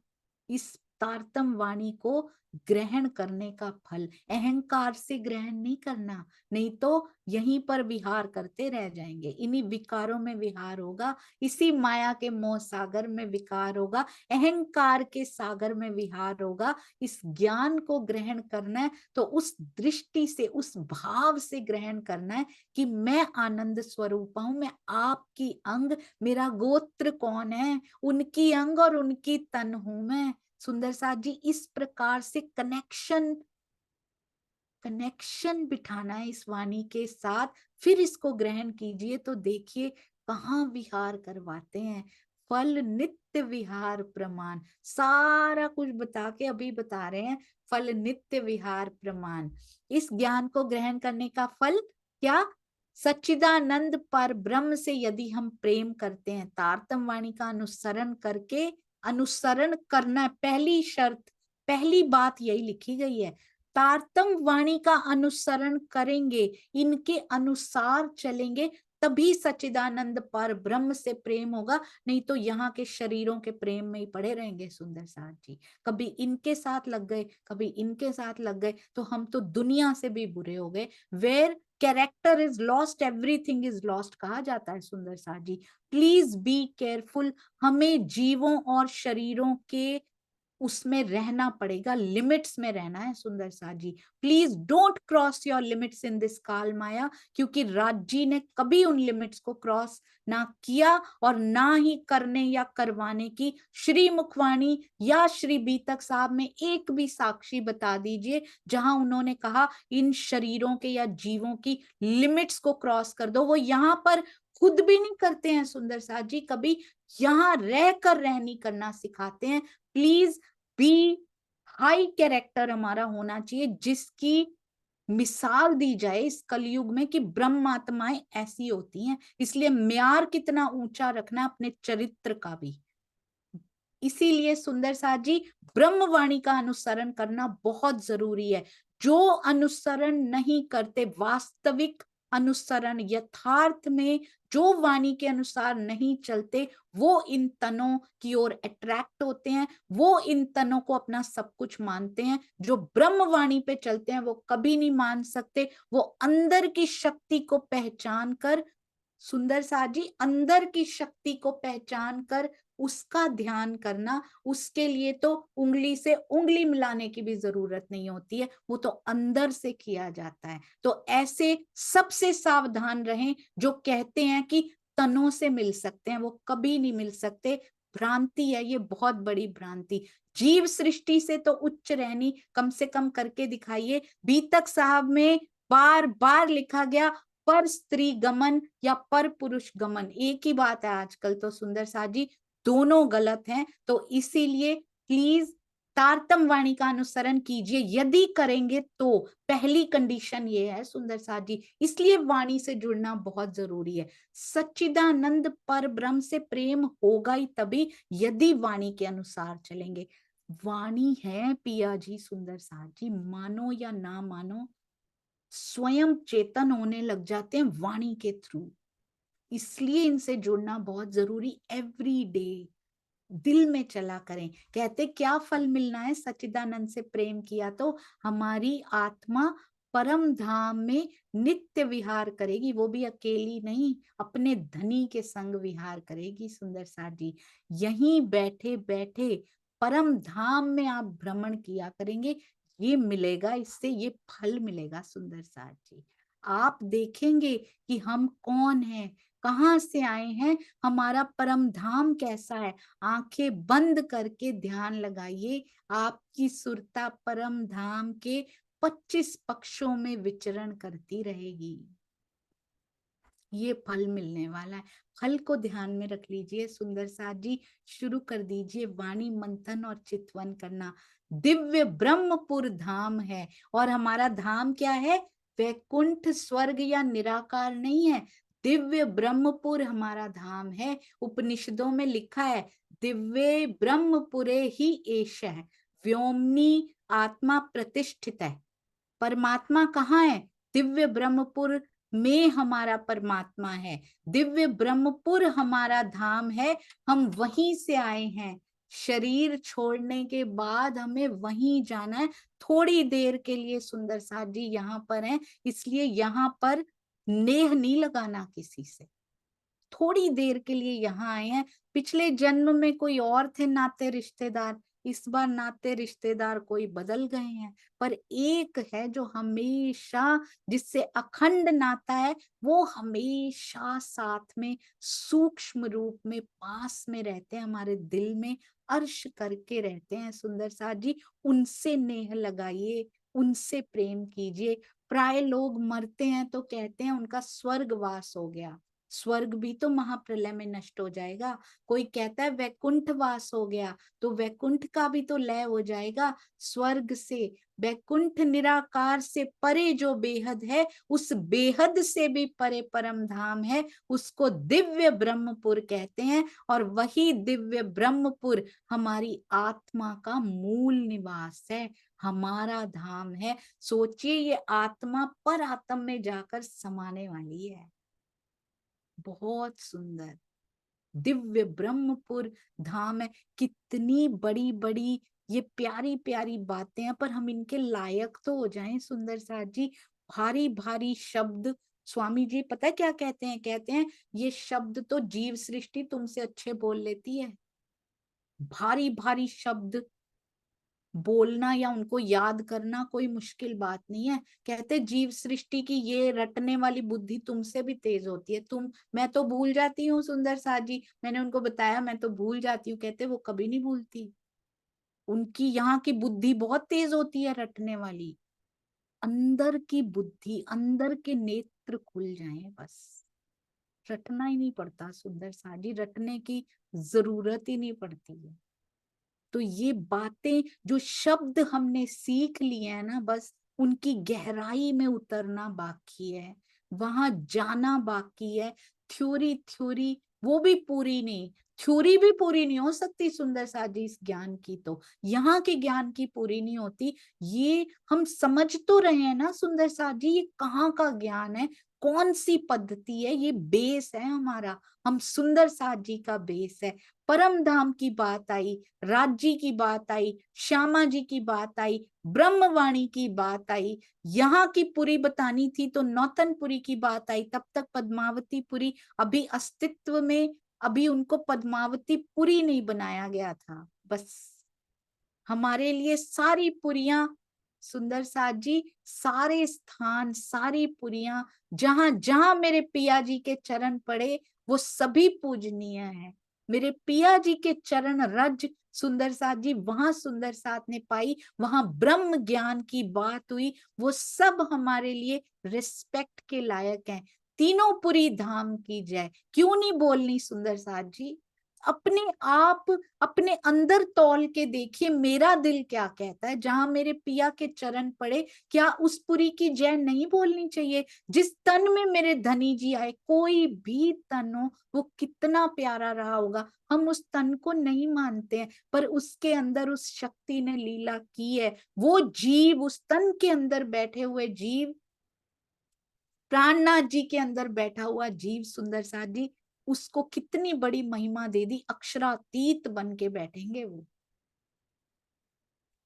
इस तारतम वाणी को ग्रहण करने का फल, अहंकार से ग्रहण नहीं करना, नहीं तो यहीं पर विहार करते रह जाएंगे। इन्हीं विकारों में विहार होगा, इसी माया के मोह सागर में विकार होगा, अहंकार के सागर में विहार होगा। इस ज्ञान को ग्रहण करना है तो उस दृष्टि से, उस भाव से ग्रहण करना है कि मैं आनंद स्वरूप हूं, मैं आपकी अंग, मेरा गोत्र कौन है, उनकी अंग और उनकी तन हूं मैं। सुंदर साथ जी, इस प्रकार से कनेक्शन बिठाना है इस वाणी के साथ, फिर इसको ग्रहण कीजिए तो देखिए कहाँ विहार करवाते हैं। फल नित्य विहार प्रमाण, सारा कुछ बता के अभी बता रहे हैं। फल नित्य विहार प्रमाण, इस ज्ञान को ग्रहण करने का फल क्या? सच्चिदानंद पर ब्रह्म से यदि हम प्रेम करते हैं, तारतम वाणी का अनुसरण करके, अनुसरण करना है, पहली शर्त, पहली बात यही लिखी गई है। तारतम वाणी का अनुसरण करेंगे, इनके अनुसार चलेंगे, तभी सच्चिदानंद पर ब्रह्म से प्रेम होगा। नहीं तो यहाँ के शरीरों के प्रेम में ही पड़े रहेंगे सुंदर साथ जी। कभी इनके साथ लग गए, कभी इनके साथ लग गए, तो हम तो दुनिया से भी बुरे हो गए। Where character is lost everything is lost कहा जाता है सुंदर साथ जी। प्लीज बी केयरफुल, हमें जीवों और शरीरों के उसमें रहना पड़ेगा, लिमिट्स में रहना है सुंदर साथ जी। Please don't cross your limits in this काल माया, क्योंकि राज जी ने कभी उन लिमिट्स को क्रॉस ना किया और ना ही करने या करवाने की। श्री मुखवाणी या श्री बीतक साहब में एक भी साक्षी बता दीजिए जहां उन्होंने कहा इन शरीरों के या जीवों की लिमिट्स को क्रॉस कर दो। वो यहाँ पर खुद भी नहीं करते हैं सुंदर साथ जी, कभी यहाँ रहकर रहनी करना सिखाते हैं। प्लीज बी हाई कैरेक्टर हमारा होना चाहिए, जिसकी मिसाल दी जाए इस कलयुग में कि ब्रह्मात्माएं ऐसी होती हैं। इसलिए म्यार कितना ऊंचा रखना अपने चरित्र का भी। इसीलिए सुंदर साथ जी, ब्रह्मवाणी का अनुसरण करना बहुत जरूरी है। जो अनुसरण नहीं करते, वास्तविक अनुसरण, यथार्थ में जो वाणी के अनुसार नहीं चलते, वो इन तनों की ओर अट्रैक्ट होते हैं, वो इन तनों को अपना सब कुछ मानते हैं। जो ब्रह्मवाणी पे चलते हैं वो कभी नहीं मान सकते। वो अंदर की शक्ति को पहचान कर, सुंदर साथ जी, अंदर की शक्ति को पहचान कर उसका ध्यान करना, उसके लिए तो उंगली से उंगली मिलाने की भी जरूरत नहीं होती है, वो तो अंदर से किया जाता है। तो ऐसे सबसे सावधान रहें जो कहते हैं कि तनों से मिल सकते हैं, वो कभी नहीं मिल सकते। भ्रांति है ये, बहुत बड़ी भ्रांति। जीव सृष्टि से तो उच्च रहनी कम से कम करके दिखाइए। बीतक साहब में बार बार लिखा गया पर स्त्री गमन या पर पुरुष गमन, एक ही बात है आजकल तो सुंदर साथ जी, दोनों गलत हैं। तो इसीलिए प्लीज तारतम वाणी का अनुसरण कीजिए। यदि करेंगे तो पहली कंडीशन ये है सुंदर साथ जी, इसलिए वाणी से जुड़ना बहुत जरूरी है। सच्चिदानंद पर ब्रह्म से प्रेम होगा ही तभी यदि वाणी के अनुसार चलेंगे। वाणी है पिया जी सुंदर साथ जी, मानो या ना मानो, स्वयं चेतन होने लग जाते हैं वाणी के थ्रू। इसलिए इनसे जुड़ना बहुत जरूरी। एवरी डे दिल में चला करें। कहते क्या फल मिलना है सच्चिदानंद से प्रेम किया तो? हमारी आत्मा परम धाम में नित्य विहार करेगी, वो भी अकेली नहीं, अपने धनी के संग विहार करेगी सुंदर साथ जी। यहीं बैठे बैठे परम धाम में आप भ्रमण किया करेंगे, ये मिलेगा, इससे ये फल मिलेगा सुंदर साथ जी। आप देखेंगे कि हम कौन हैं, कहाँ से आए हैं, हमारा परम धाम कैसा है। आंखें बंद करके ध्यान लगाइए, आपकी सुरता परम धाम के 25 पक्षों में विचरण करती रहेगी। ये फल मिलने वाला है। फल को ध्यान में रख लीजिए। सुंदर साथ जी शुरू कर दीजिए वाणी मंथन और चितवन करना। दिव्य ब्रह्मपुर धाम है, और हमारा धाम क्या है? वैकुंठ, स्वर्ग या निराकार नहीं है। दिव्य ब्रह्मपुर हमारा धाम है। उपनिषदों में लिखा है दिव्य ब्रह्मपुरे ही एष है, व्योमनी आत्मा प्रतिष्ठित है। परमात्मा कहाँ है? दिव्य ब्रह्मपुर में हमारा परमात्मा है। दिव्य ब्रह्मपुर हमारा धाम है, हम वहीं से आए हैं। शरीर छोड़ने के बाद हमें वहीं जाना है। थोड़ी देर के लिए सुंदर साथ जी यहाँ पर हैं, इसलिए यहाँ पर नेह नहीं लगाना किसी से। थोड़ी देर के लिए यहाँ आए हैं। पिछले जन्म में कोई और थे नाते रिश्तेदार, इस बार नाते रिश्तेदार कोई बदल गए हैं, पर एक है जो हमेशा, जिससे अखंड नाता है, वो हमेशा साथ में सूक्ष्म रूप में पास में रहते हैं, हमारे दिल में अर्श करके रहते हैं। सुंदर साथ जी, उनसे नेह लगाइए, उनसे प्रेम कीजिए। प्राय लोग मरते हैं तो कहते हैं उनका स्वर्गवास हो गया। स्वर्ग भी तो महाप्रलय में नष्ट हो जाएगा। कोई कहता है वैकुंठ वास हो गया, तो वैकुंठ का भी तो लय हो जाएगा। स्वर्ग से, वैकुंठ निराकार से परे जो बेहद है, उस बेहद से भी परे परम धाम है, उसको दिव्य ब्रह्मपुर कहते हैं। और वही दिव्य ब्रह्मपुर हमारी आत्मा का मूल निवास है, हमारा धाम है। सोचिए, ये आत्मा पर आत्म में जाकर समाने वाली है। बहुत सुंदर दिव्य ब्रह्मपुर धाम है। कितनी बड़ी बड़ी ये प्यारी प्यारी बातें हैं, पर हम इनके लायक तो हो जाएं। सुंदर साथ जी, भारी भारी शब्द, स्वामी जी पता है क्या कहते हैं? कहते हैं ये शब्द तो जीव सृष्टि तुमसे अच्छे बोल लेती है। भारी भारी शब्द बोलना या उनको याद करना कोई मुश्किल बात नहीं है। कहते जीव सृष्टि की ये रटने वाली बुद्धि तुमसे भी तेज होती है। मैं तो भूल जाती हूँ सुंदर साथ जी, मैंने उनको बताया मैं तो भूल जाती हूँ। कहते वो कभी नहीं भूलती, उनकी यहाँ की बुद्धि बहुत तेज होती है रटने वाली। अंदर की बुद्धि, अंदर के नेत्र खुल जाएं, बस रटना ही नहीं पड़ता। सुंदर साथ जी, रटने की जरूरत ही नहीं पड़ती है। तो ये बातें, जो शब्द हमने सीख लिए हैं ना, बस उनकी गहराई में उतरना बाकी है, वहां जाना बाकी है। थ्योरी थ्योरी वो भी पूरी नहीं, थ्योरी भी पूरी नहीं हो सकती सुंदर साथ जी इस ज्ञान की, तो यहाँ के ज्ञान की पूरी नहीं होती। ये हम समझ तो रहे हैं ना सुंदर साथ जी, ये कहाँ का ज्ञान है, कौन सी पद्धति है, ये बेस है हमारा। हम सुंदर साथ जी का बेस है। परम धाम की बात आई, राज्य की बात आई, श्यामा जी की बात आई, ब्रह्मवाणी की बात आई, यहाँ की पुरी बतानी थी तो नौतनपुरी की बात आई। तब तक पद्मावती पुरी अभी अस्तित्व में, अभी उनको पद्मावती पुरी नहीं बनाया गया था। बस हमारे लिए सारी पुरियां सुंदर साथ जी, सारे स्थान, सारी पुरियां, जहां जहां मेरे पिया जी के चरण पड़े वो सभी पूजनीय है। मेरे पिया जी के चरण रज सुंदर साथ जी, वहां सुंदर साथ ने पाई, वहां ब्रह्म ज्ञान की बात हुई, वो सब हमारे लिए रिस्पेक्ट के लायक हैं। तीनों पुरी धाम की जय क्यों नहीं बोलनी सुंदर साथ जी? अपने आप अपने अंदर तौल के देखिए, मेरा दिल क्या कहता है। जहां मेरे पिया के चरण पड़े, क्या उस पुरी की जय नहीं बोलनी चाहिए? जिस तन में मेरे धनी जी आए, कोई भी तन हो, वो कितना प्यारा रहा होगा, हम उस तन को नहीं मानते हैं, पर उसके अंदर उस शक्ति ने लीला की है। वो जीव, उस तन के अंदर बैठे हुए जीव, प्राणनाथ जी के अंदर बैठा हुआ जीव सुंदर साथ जी, उसको कितनी बड़ी महिमा दे दी, अक्षरातीत बन के बैठेंगे वो।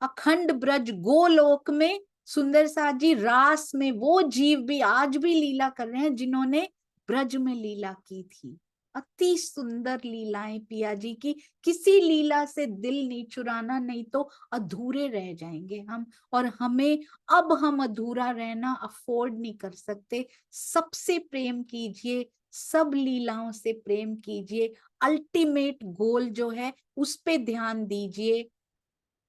अखंड ब्रज गोलोक में सुंदर साथ जी, रास में वो जीव भी आज भी लीला कर रहे हैं जिन्होंने ब्रज में लीला की थी। अति सुंदर लीलाएं पिया जी की, किसी लीला से दिल नहीं चुराना, नहीं तो अधूरे रह जाएंगे हम। और हमें अब हम अधूरा रहना अफोर्ड नहीं कर सकते। सबसे प्रेम कीजिए, सब लीलाओं से प्रेम कीजिए, अल्टीमेट गोल जो है उस पे ध्यान दीजिए।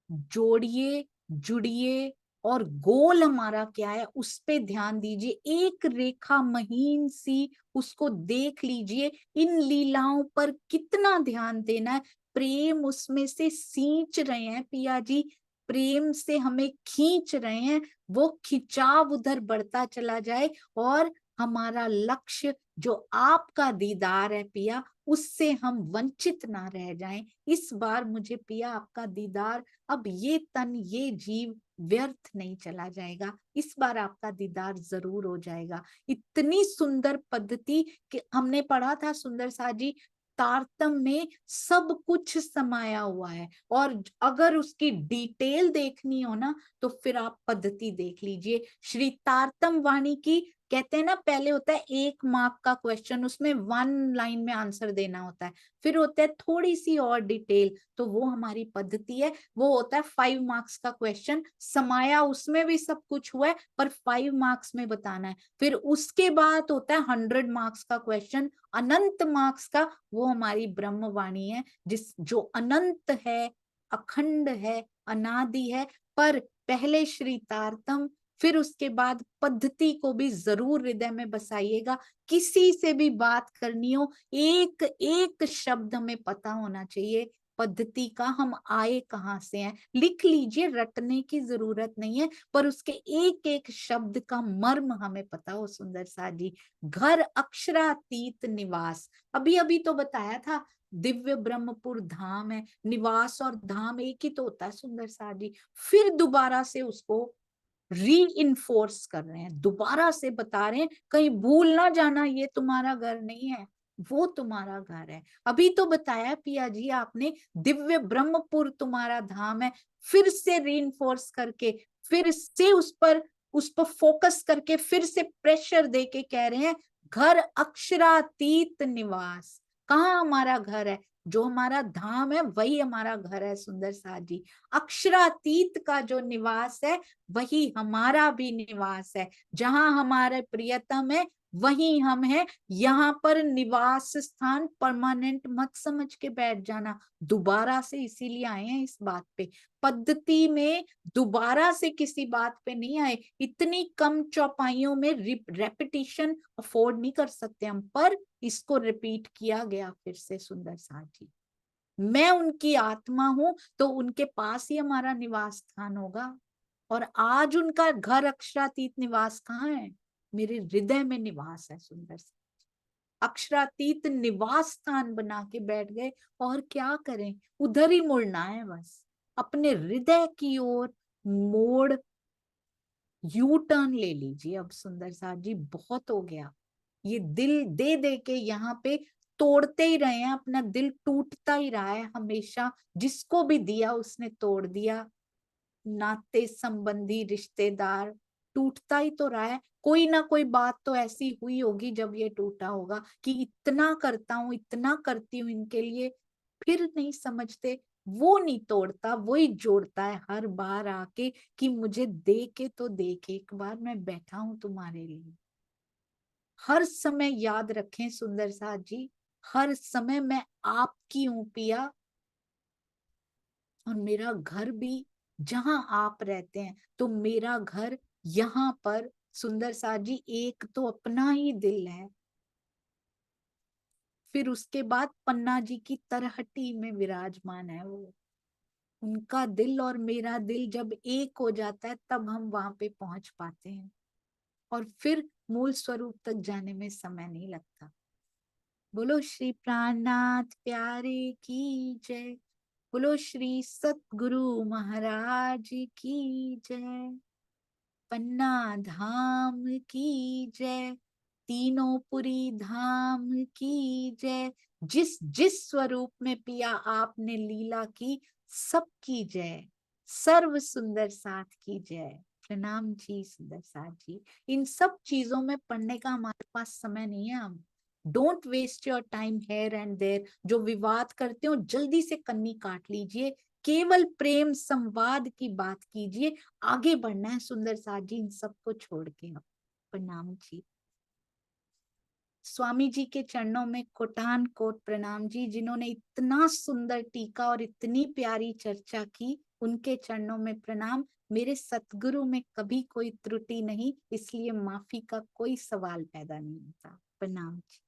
जोड़िए, जुड़िए, और गोल हमारा क्या है उस पे ध्यान दीजिए, एक रेखा महीन सी उसको देख लीजिए। इन लीलाओं पर कितना ध्यान देना है, प्रेम उसमें से सींच रहे हैं पिया जी, प्रेम से हमें खींच रहे हैं, वो खिंचाव उधर बढ़ता चला जाए और हमारा लक्ष्य जो आपका दीदार है पिया, उससे हम वंचित ना रह जाएं। इस बार मुझे पिया आपका दीदार, अब ये तन ये जीव व्यर्थ नहीं चला जाएगा, इस बार आपका दीदार जरूर हो जाएगा। इतनी सुंदर पद्धति कि हमने पढ़ा था सुंदर साथ जी, तारतम में सब कुछ समाया हुआ है, और अगर उसकी डिटेल देखनी हो ना तो फिर आप पद्धति देख लीजिए। श्री तारतम वाणी की कहते हैं ना, पहले होता है 1 मार्क का क्वेश्चन, उसमें 1 लाइन में आंसर देना होता है, फिर होता है थोड़ी सी और डिटेल, तो वो हमारी पद्धति है। वो होता है 5 मार्क्स का क्वेश्चन, समाया उसमें भी सब कुछ हुआ है पर 5 मार्क्स में बताना है। फिर उसके बाद होता है 100 मार्क्स का क्वेश्चन, अनंत मार्क्स का, वो हमारी ब्रह्मवाणी है, जो अनंत है, अखंड है, अनादि है। पर पहले श्री तारतम, फिर उसके बाद पद्धति को भी जरूर हृदय में बसाइएगा। किसी से भी बात करनी हो, एक एक शब्द हमें पता होना चाहिए पद्धति का, हम आए कहाँ से हैं, लिख लीजिए, रटने की जरूरत नहीं है, पर उसके एक एक शब्द का मर्म हमें पता हो। सुंदर साथ जी, घर अक्षरातीत निवास, अभी अभी तो बताया था, दिव्य ब्रह्मपुर धाम है, निवास और धाम एक ही तो होता है सुंदर साथ जी। फिर दोबारा से उसको री इन्फोर्स कर रहे हैं, दोबारा से बता रहे हैं, कहीं भूल ना जाना, ये तुम्हारा घर नहीं है, वो तुम्हारा घर है। अभी तो बताया पिया जी आपने, दिव्य ब्रह्मपुर तुम्हारा धाम है, फिर से री इन्फोर्स करके, फिर से उस पर फोकस करके, फिर से प्रेशर दे के कह रहे हैं, घर अक्षरातीत निवास। कहाँ हमारा घर है? जो हमारा धाम है वही हमारा घर है सुंदर साथ जी। अक्षरातीत का जो निवास है वही हमारा भी निवास है, जहां हमारे प्रियतम है वहीं हम हैं। यहाँ पर निवास स्थान परमानेंट मत समझ के बैठ जाना, दोबारा से इसीलिए आए हैं इस बात पे। पद्धति में दोबारा से किसी बात पे नहीं आए, इतनी कम चौपाइयों में रेपिटिशन अफोर्ड नहीं कर सकते हम, पर इसको रिपीट किया गया फिर से सुंदर साथ जी। मैं उनकी आत्मा हूं तो उनके पास ही हमारा निवास स्थान होगा, और आज उनका घर अक्षरातीत निवास कहाँ है? मेरे हृदय में निवास है सुंदर से। अक्षरातीत निवास स्थान बना के बैठ गए, और क्या करें, उधर ही मुड़ना है बस, अपने हृदय की ओर मोड़, यू टर्न ले लीजिए अब सुंदर साथ जी, बहुत हो गया। ये दिल दे दे के यहाँ पे तोड़ते ही रहे हैं, अपना दिल टूटता ही रहा है हमेशा, जिसको भी दिया उसने तोड़ दिया, नाते संबंधी रिश्तेदार टूटता ही तो रहा है। कोई ना कोई बात तो ऐसी हुई होगी जब ये टूटा होगा कि इतना करता हूँ, इतना करती हूँ इनके लिए, फिर नहीं समझते। वो नहीं तोड़ता, वही जोड़ता है हर बार आके कि मुझे दे के तो देखे, एक बार मैं बैठा हूं तुम्हारे लिए। हर समय याद रखें सुंदर साथ जी, हर समय मैं आपकी हूं पिया, और मेरा घर भी जहां आप रहते हैं, तो मेरा घर यहाँ पर सुंदर साथ जी एक तो अपना ही दिल है, फिर उसके बाद पन्ना जी की तरहटी में विराजमान है वो। उनका दिल और मेरा दिल जब एक हो जाता है तब हम वहां पे पहुंच पाते हैं, और फिर मूल स्वरूप तक जाने में समय नहीं लगता। बोलो श्री प्राणनाथ प्यारे की जय, बोलो श्री सतगुरु महाराज की जय, पन्ना धाम की जय, तीनों पुरी धाम की जय। जिस जिस स्वरूप में पिया आपने लीला की, सबकी जय, सर्व सुंदर साथ की जय। प्रणाम जी सुंदर साथ जी। इन सब चीजों में पढ़ने का हमारे पास समय नहीं है। हम don't waste your time here and there. जो विवाद करते हो जल्दी से कन्नी काट लीजिए, केवल प्रेम संवाद की बात कीजिए, आगे बढ़ना है सुंदर साथ जी, इन सबको छोड़ के। अब प्रणाम जी। स्वामी जी के चरणों में कोटान कोट प्रणाम जी, जिन्होंने इतना सुंदर टीका और इतनी प्यारी चर्चा की, उनके चरणों में प्रणाम। मेरे सतगुरु में कभी कोई त्रुटि नहीं, इसलिए माफी का कोई सवाल पैदा नहीं होता। प्रणाम जी।